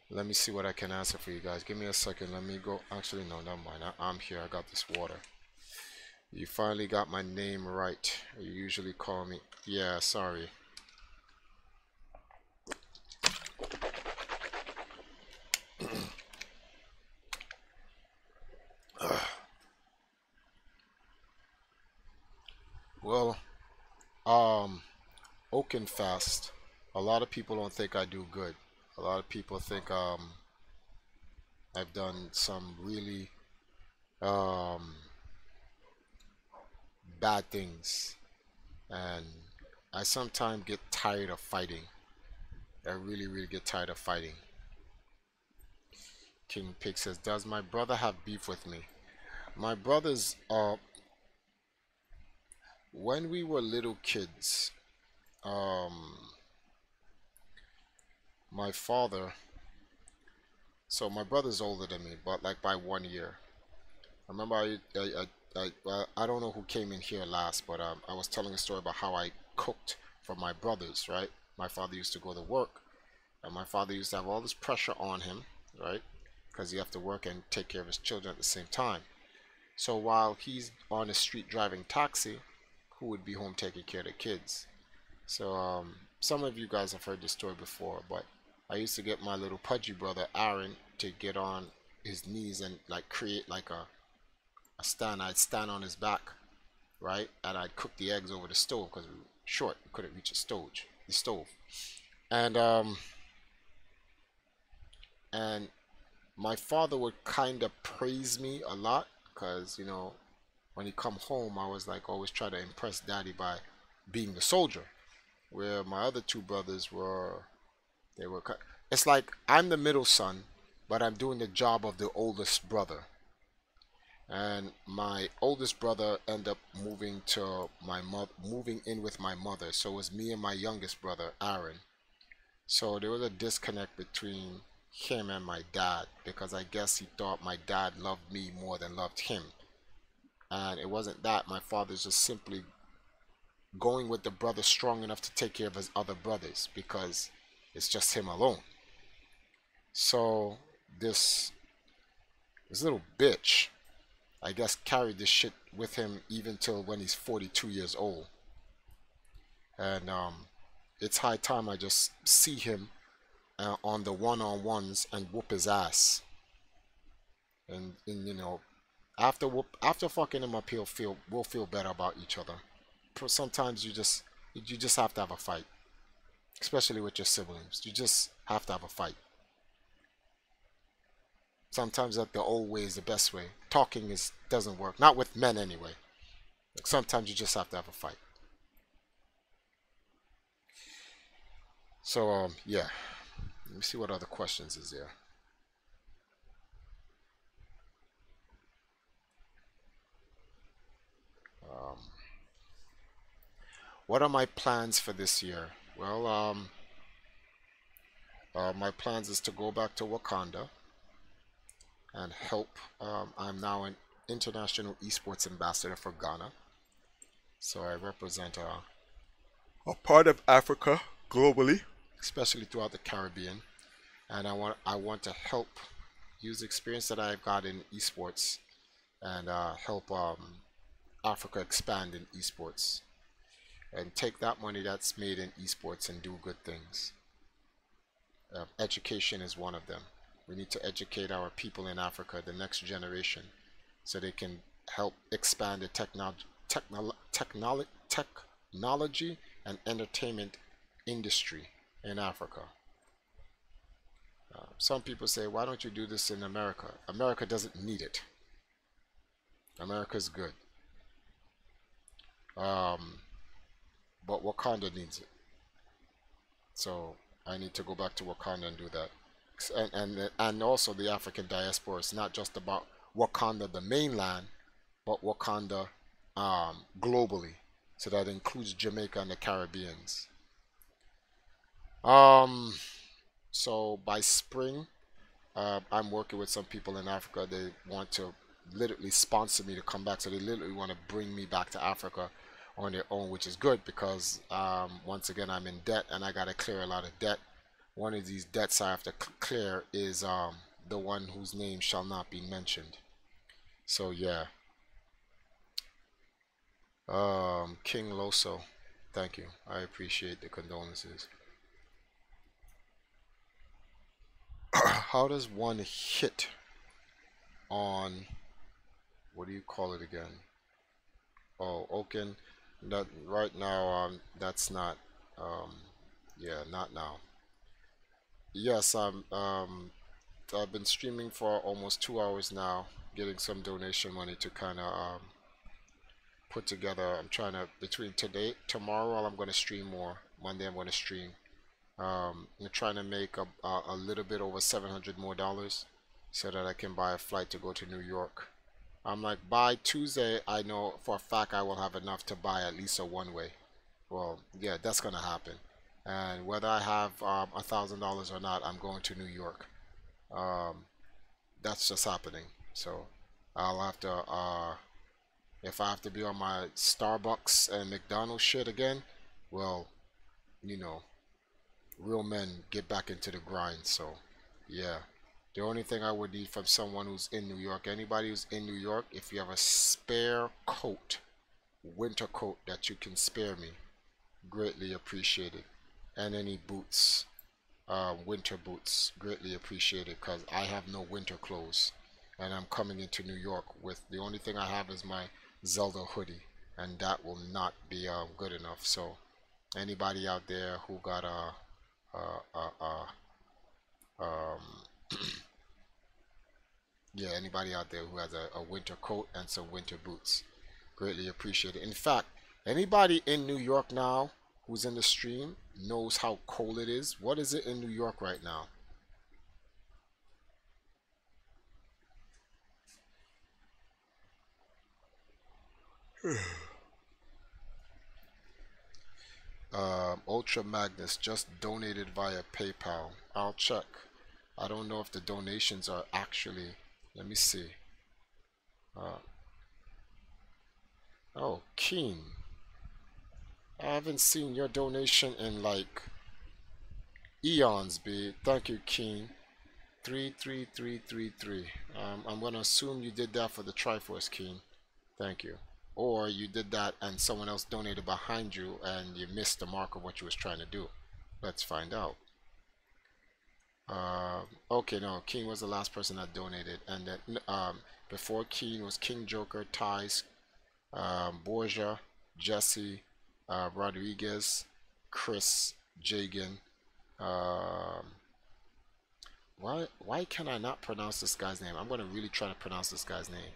let me see what I can answer for you guys. Give me a second. Let me go. Actually, no, never mind. I'm here. I got this water. You finally got my name right. You usually call me. Yeah, sorry. Well, Oakenfast. A lot of people don't think I do good. A lot of people think I've done some really bad things, and I sometimes get tired of fighting. I really get tired of fighting. King Pig says, does my brother have beef with me? My brothers, when we were little kids, my father, so my brother's older than me, but like by 1 year. I remember I don't know who came in here last, but I was telling a story about how I cooked for my brothers, right? My father used to go to work, and my father used to have all this pressure on him, right? Because he have to work and take care of his children at the same time. So while he's on the street driving taxi, who would be home taking care of the kids? So some of you guys have heard this story before, but I used to get my little pudgy brother Aaron to get on his knees and like create like a stand. I'd stand on his back, right, and I'd cook the eggs over the stove because we were short, we couldn't reach the stove. And my father would kind of praise me a lot because, you know, when he come home, I was like always try to impress daddy by being the soldier, where my other two brothers were, it's like I'm the middle son, but I'm doing the job of the oldest brother. And my oldest brother ended up moving in with my mother, so it was me and my youngest brother Aaron. So there was a disconnect between him and my dad, because I guess he thought my dad loved me more than loved him. And it wasn't that. My father's just simply going with the brother strong enough to take care of his other brothers because it's just him alone. So this little bitch, I guess, carried this shit with him even till when he's 42 years old. And it's high time I just see him on the one-on-ones and whoop his ass. And you know, after fucking him up, we'll feel better about each other. Sometimes you just have to have a fight, especially with your siblings. You just have to have a fight. Sometimes that the old way is the best way. Talking doesn't work. Not with men anyway. Like sometimes you just have to have a fight. So yeah. Let me see what other questions is there. Um, what are my plans for this year? Well, my plans is to go back to Wakanda and help. I'm now an international esports ambassador for Ghana, so I represent a part of Africa globally, especially throughout the Caribbean, and I want to help use the experience that I've got in esports and help Africa expand in esports and take that money that's made in esports and do good things. Education is one of them. We need to educate our people in Africa, the next generation, so they can help expand the technology and entertainment industry in Africa. Some people say, why don't you do this in America? America doesn't need it. America's good. Um, but Wakanda needs it. So I need to go back to Wakanda and do that. And also the African diaspora. It's not just about Wakanda, the mainland, but Wakanda globally. So that includes Jamaica and the Caribbeans. Um, so by spring, I'm working with some people in Africa. They want to literally sponsor me to come back. So they literally want to bring me back to Africa on their own, which is good because once again I'm in debt and I got to clear a lot of debt. One of these debts I have to clear is the one whose name shall not be mentioned. So yeah, King Loso, thank you. I appreciate the condolences. How does one hit on, what do you call it again? Oh, Oaken. That right now, that's not, um, yeah, not now. Yes, I've been streaming for almost 2 hours now, getting some donation money to kind of put together. I'm trying to, between today, tomorrow, I'm going to stream more. Monday, I'm going to stream. I'm trying to make a little bit over 700 more dollars so that I can buy a flight to go to New York. I'm like, by Tuesday, I know for a fact I will have enough to buy at least a one-way. Well, yeah, that's gonna happen. And whether I have $1,000 or not, I'm going to New York. Um, that's just happening. So I'll have to, if I have to be on my Starbucks and McDonald's shit again, well, you know, real men get back into the grind. So yeah. The only thing I would need from someone who's in New York, anybody who's in New York, if you have a spare coat, winter coat that you can spare me, greatly appreciated. And any boots, winter boots, greatly appreciated because I have no winter clothes. And I'm coming into New York with, the only thing I have is my Zelda hoodie. And that will not be good enough. So anybody out there who got um, yeah, anybody out there who has a winter coat and some winter boots, greatly appreciate it. In fact, anybody in New York now who's in the stream knows how cold it is. What is it in New York right now? Ultra Magnus just donated via PayPal. I'll check. I don't know if the donations are actually, let me see. Oh, Keen. I haven't seen your donation in like eons, B. Thank you, Keen. 33333. I'm gonna assume you did that for the Triforce, Keen. Thank you. Or you did that and someone else donated behind you and you missed the mark of what you was trying to do. Let's find out. Okay, no, King was the last person that donated, and then before King was King Joker, Ties, Borgia, Jesse, Rodriguez, Chris, Jagan. Why can I not pronounce this guy's name? I'm gonna really try to pronounce this guy's name.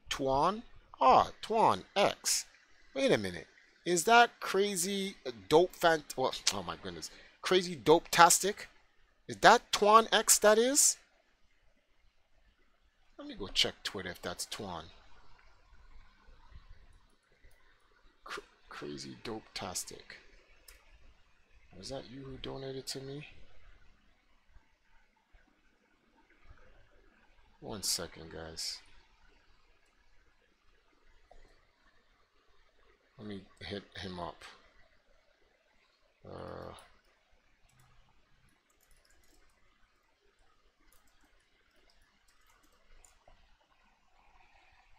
Tuan? Ah, Tuan X. Wait a minute. Is that crazy dope well, oh my goodness. Crazy dope tastic? Is that Tuan X that is? Let me go check Twitter if that's Tuan. Crazy dope tastic. Was that you who donated to me? One second, guys. Let me hit him up.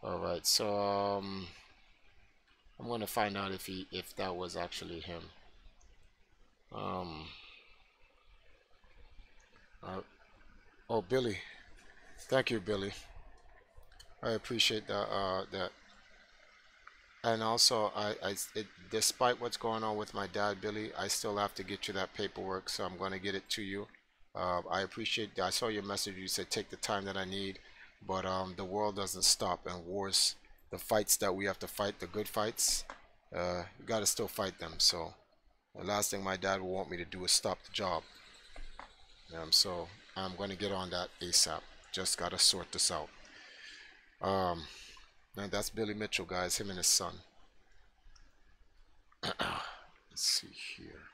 All right, so I'm gonna find out if that was actually him. Oh, Billy. Thank you, Billy. I appreciate that. And also, despite what's going on with my dad, Billy, I still have to get you that paperwork, so I'm going to get it to you. I appreciate that. I saw your message. You said take the time that I need, but the world doesn't stop, and wars, the fights that we have to fight, the good fights, you got to still fight them. So the last thing my dad will want me to do is stop the job. So I'm going to get on that ASAP. Just got to sort this out. And that's Billy Mitchell, guys, him and his son. Let's see here.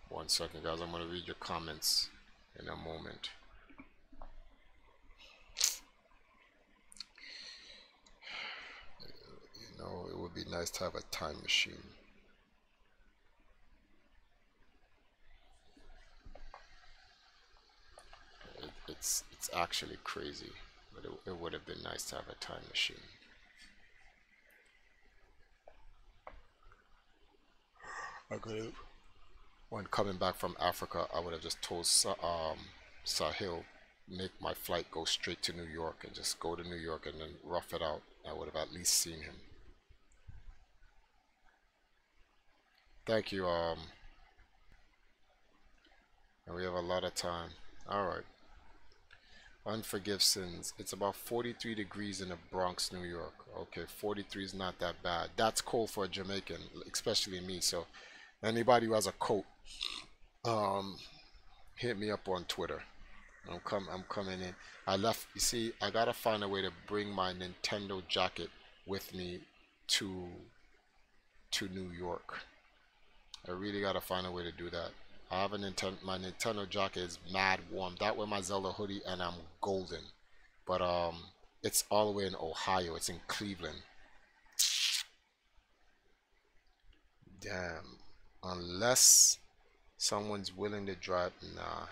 One second, guys, I'm going to read your comments in a moment. You know, it would be nice to have a time machine. It's actually crazy, but it would have been nice to have a time machine. I could have, when coming back from Africa, I would have just told Sahil, make my flight go straight to New York and just go to New York and then rough it out. I would have at least seen him. Thank you. And we have a lot of time. All right. Unforgive sins. It's about 43 degrees in the Bronx, New York. Okay, 43 is not that bad. That's cold for a Jamaican, especially me. So anybody who has a coat, hit me up on Twitter. I'm coming in. You see, I gotta find a way to bring my Nintendo jacket with me to New York. I really gotta find a way to do that. I have my Nintendo jacket is mad warm. That way my Zelda hoodie and I'm golden. But it's all the way in Ohio. It's in Cleveland. Damn. Unless someone's willing to drive, nah.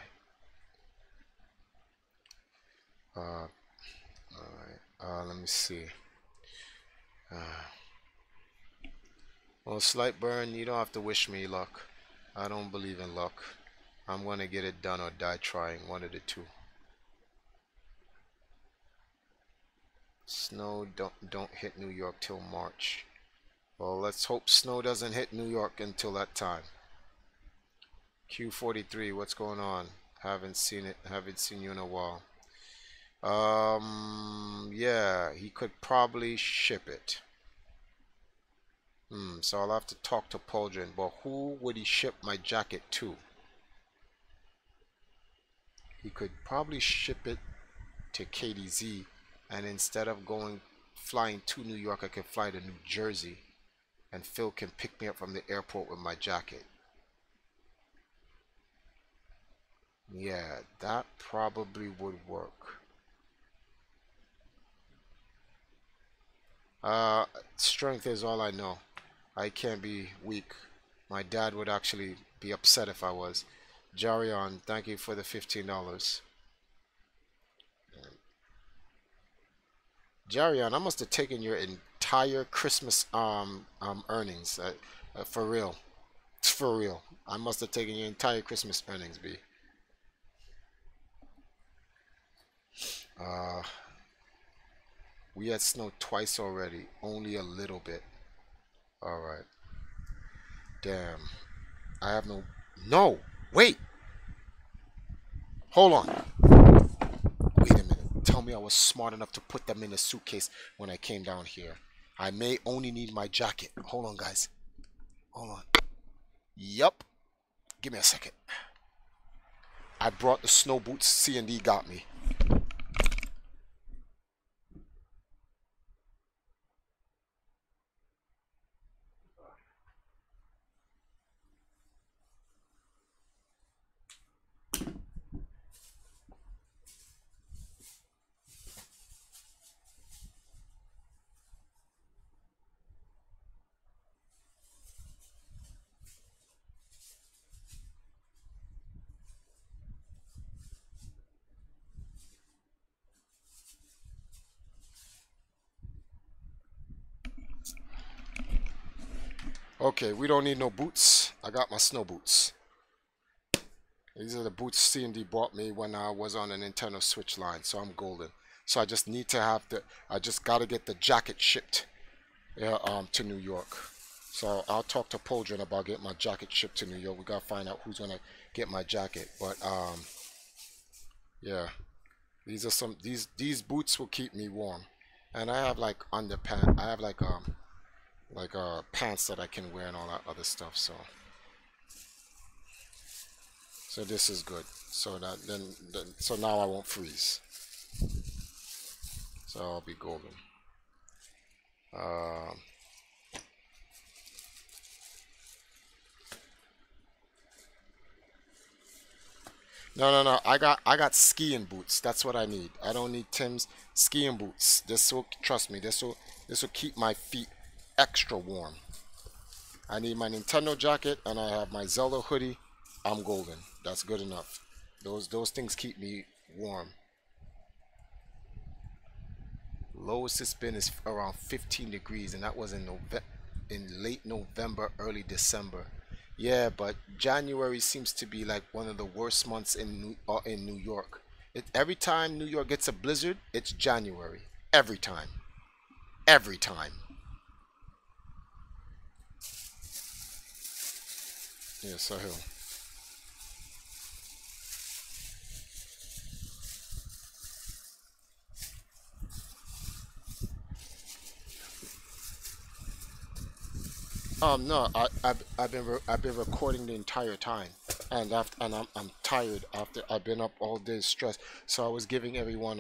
Alright. Let me see. Well, Slight Burn, you don't have to wish me luck. I don't believe in luck. I'm gonna get it done or die trying. One of the two. Snow don't hit New York till March. Well, let's hope snow doesn't hit New York until that time. Q43, what's going on? Haven't seen it. Haven't seen you in a while. Yeah, he could probably ship it. So I'll have to talk to Poldrin, but who would he ship my jacket to? He could probably ship it to KDZ, and instead of going flying to New York, I can fly to New Jersey, and Phil can pick me up from the airport with my jacket. Yeah, that probably would work. Strength is all I know. I can't be weak. My dad would actually be upset if I was. Jarion, thank you for the $15. Jarion, I must have taken your entire Christmas earnings. For real. For real. I must have taken your entire Christmas earnings, B. Uh, we had snow twice already. Only a little bit. Alright. Damn. I have no... No! Wait! Hold on. Wait a minute. Tell me I was smart enough to put them in a suitcase when I came down here. I may only need my jacket. Hold on, guys. Hold on. Yup. Give me a second. I brought the snow boots C&D got me. Okay, we don't need no boots. I got my snow boots. These are the boots C&D bought me when I was on a Nintendo Switch line, so I'm golden. So I just need to have I just gotta get the jacket shipped to New York. So I'll talk to Poldrin about getting my jacket shipped to New York. We gotta find out who's gonna get my jacket. But yeah, these are these boots will keep me warm, and I have like underpants. I have like pants that I can wear and all that other stuff. So this is good. So that so now I won't freeze. So I'll be golden. No. I got skiing boots. That's what I need. I don't need Tim's skiing boots. This will trust me. This will keep my feet extra warm. I need my Nintendo jacket and I have my Zelda hoodie. I'm golden. That's good enough. Those things keep me warm. Lowest it's been is around 15 degrees, and that was in late November, early December. Yeah, but January seems to be like one of the worst months in New York. Every time New York gets a blizzard, it's January. Every time. Every time. Yeah, Sahil. No, I've been recording the entire time, and I'm tired after I've been up all day stressed. So I was giving everyone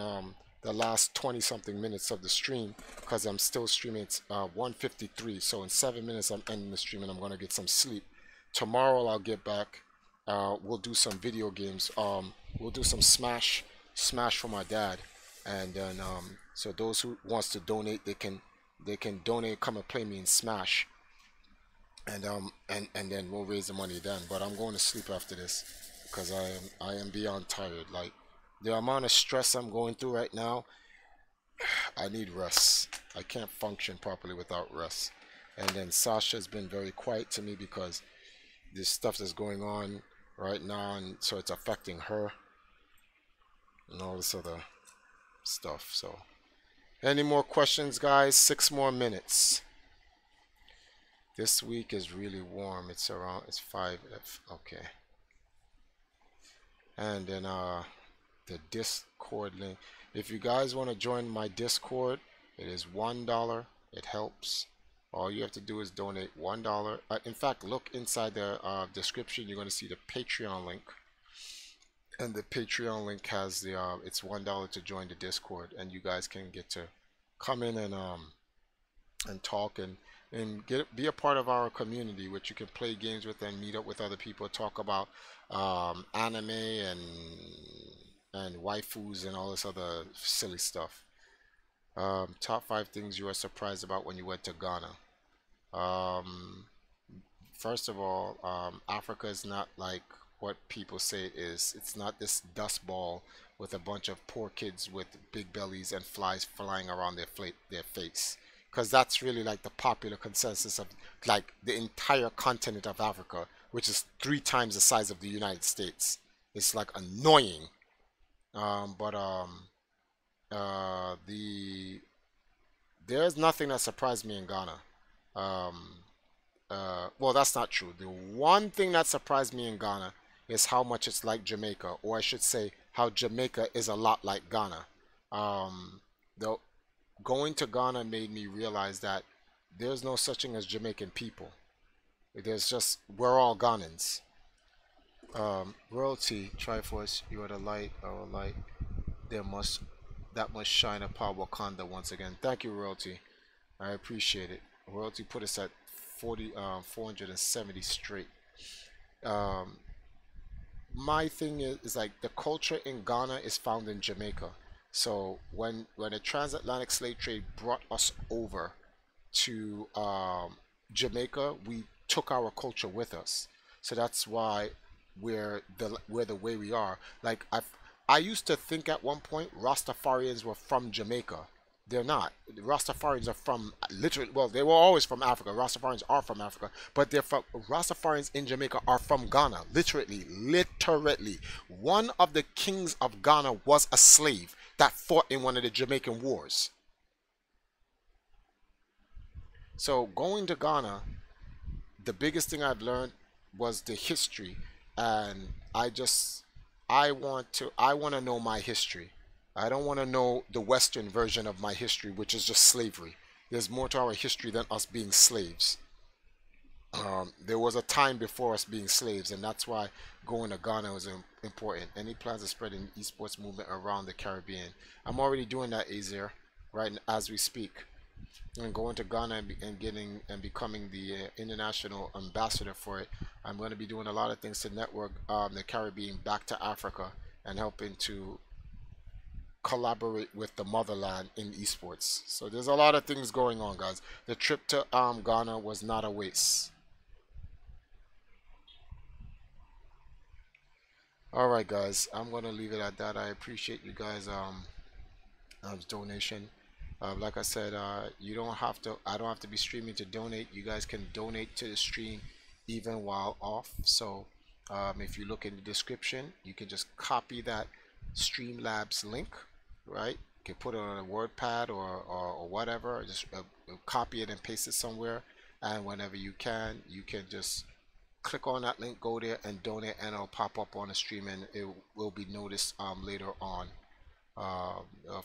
the last 20 something minutes of the stream because I'm still streaming. It's 1:53, so in 7 minutes I'm ending the stream and I'm gonna get some sleep. Tomorrow I'll get back. We'll do some video games. We'll do some Smash for my dad, and then so those who wants to donate, they can donate, come and play me in Smash, and then we'll raise the money then. But I'm going to sleep after this because I am beyond tired. Like the amount of stress I'm going through right now, I need rest. I can't function properly without rest. And then Sasha's been very quiet to me because this stuff that's going on right now, and so it's affecting her and all this other stuff. So any more questions, guys? 6 more minutes. This week is really warm. It's 5 okay. And then the Discord link. If you guys want to join my Discord, it is $1. It helps. All you have to do is donate $1. In fact, look inside the description. You're going to see the Patreon link, and the Patreon link has the it's $1 to join the Discord, and you guys can get to come in and talk and be a part of our community, which you can play games with and meet up with other people, talk about anime and waifus and all this other silly stuff. Top five things you were surprised about when you went to Ghana. Um, First of all, Africa is not like what people say it is. It's not this dust ball with a bunch of poor kids with big bellies and flies flying around their face. Because that's really like the popular consensus of like the entire continent of Africa, which is 3 times the size of the United States. It's like annoying. But the there's nothing that surprised me in Ghana. Um, well, that's not true. The one thing that surprised me in Ghana is how much it's like Jamaica, or I should say, how Jamaica is a lot like Ghana. Um, the Going to Ghana made me realize that there's no such thing as Jamaican people. There's just we're all Ghanans. Royalty, Triforce, you are the light, our light. There must that must shine upon Wakanda once again. Thank you, Royalty. I appreciate it. Royalty put us at 470 straight. Um, my thing is like the culture in Ghana is found in Jamaica. So when the transatlantic slave trade brought us over to Jamaica, we took our culture with us. So that's why we're the way we are. Like I used to think at one point Rastafarians were from Jamaica. They're not. Rastafarians are from literally. Well, they were always from Africa. Rastafarians are from Africa, but they're from Rastafarians in Jamaica are from Ghana. Literally, literally. One of the kings of Ghana was a slave that fought in one of the Jamaican wars. So going to Ghana, the biggest thing I've learned was the history, and I want to know my history. I don't want to know the Western version of my history, which is just slavery. There's more to our history than us being slaves. There was a time before us being slaves, and that's why going to Ghana was important. Any plans of spreading esports movement around the Caribbean? I'm already doing that, Azer, right as we speak. And going to Ghana and getting and becoming the international ambassador for it. I'm going to be doing a lot of things to network the Caribbean back to Africa and helping to collaborate with the motherland in esports. So there's a lot of things going on, guys. The trip to Ghana was not a waste. All right, guys. I'm gonna leave it at that. I appreciate you guys donation. Like I said, you don't have to. I don't have to be streaming to donate. You guys can donate to the stream even while off. So if you look in the description, you can just copy that Streamlabs link, right? You can put it on a WordPad or whatever. Or just copy it and paste it somewhere. And whenever you can just click on that link, go there and donate, and it'll pop up on the stream, and it will be noticed later on.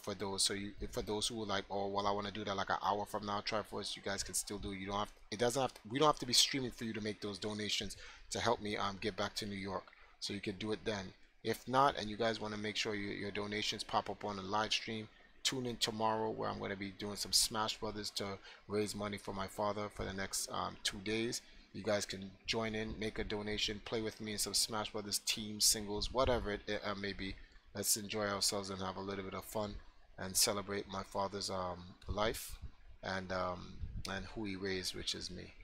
For those for those who are like, oh well, I want to do that like an hour from now, Triforce, you guys can still do. You don't have it doesn't have to, we don't have to be streaming for you to make those donations to help me get back to New York, so you can do it then. If not, and you guys want to make sure your donations pop up on the live stream, tune in tomorrow where I'm going to be doing some Smash Brothers to raise money for my father for the next 2 days. You guys can join in, make a donation, play with me in some Smash Brothers team singles, whatever it may be. Let's enjoy ourselves and have a little bit of fun and celebrate my father's life and who he raised, which is me.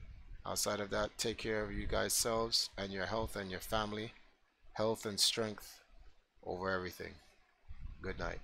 Outside of that, take care of you guys selves and your health and your family. Health and strength over everything. Good night.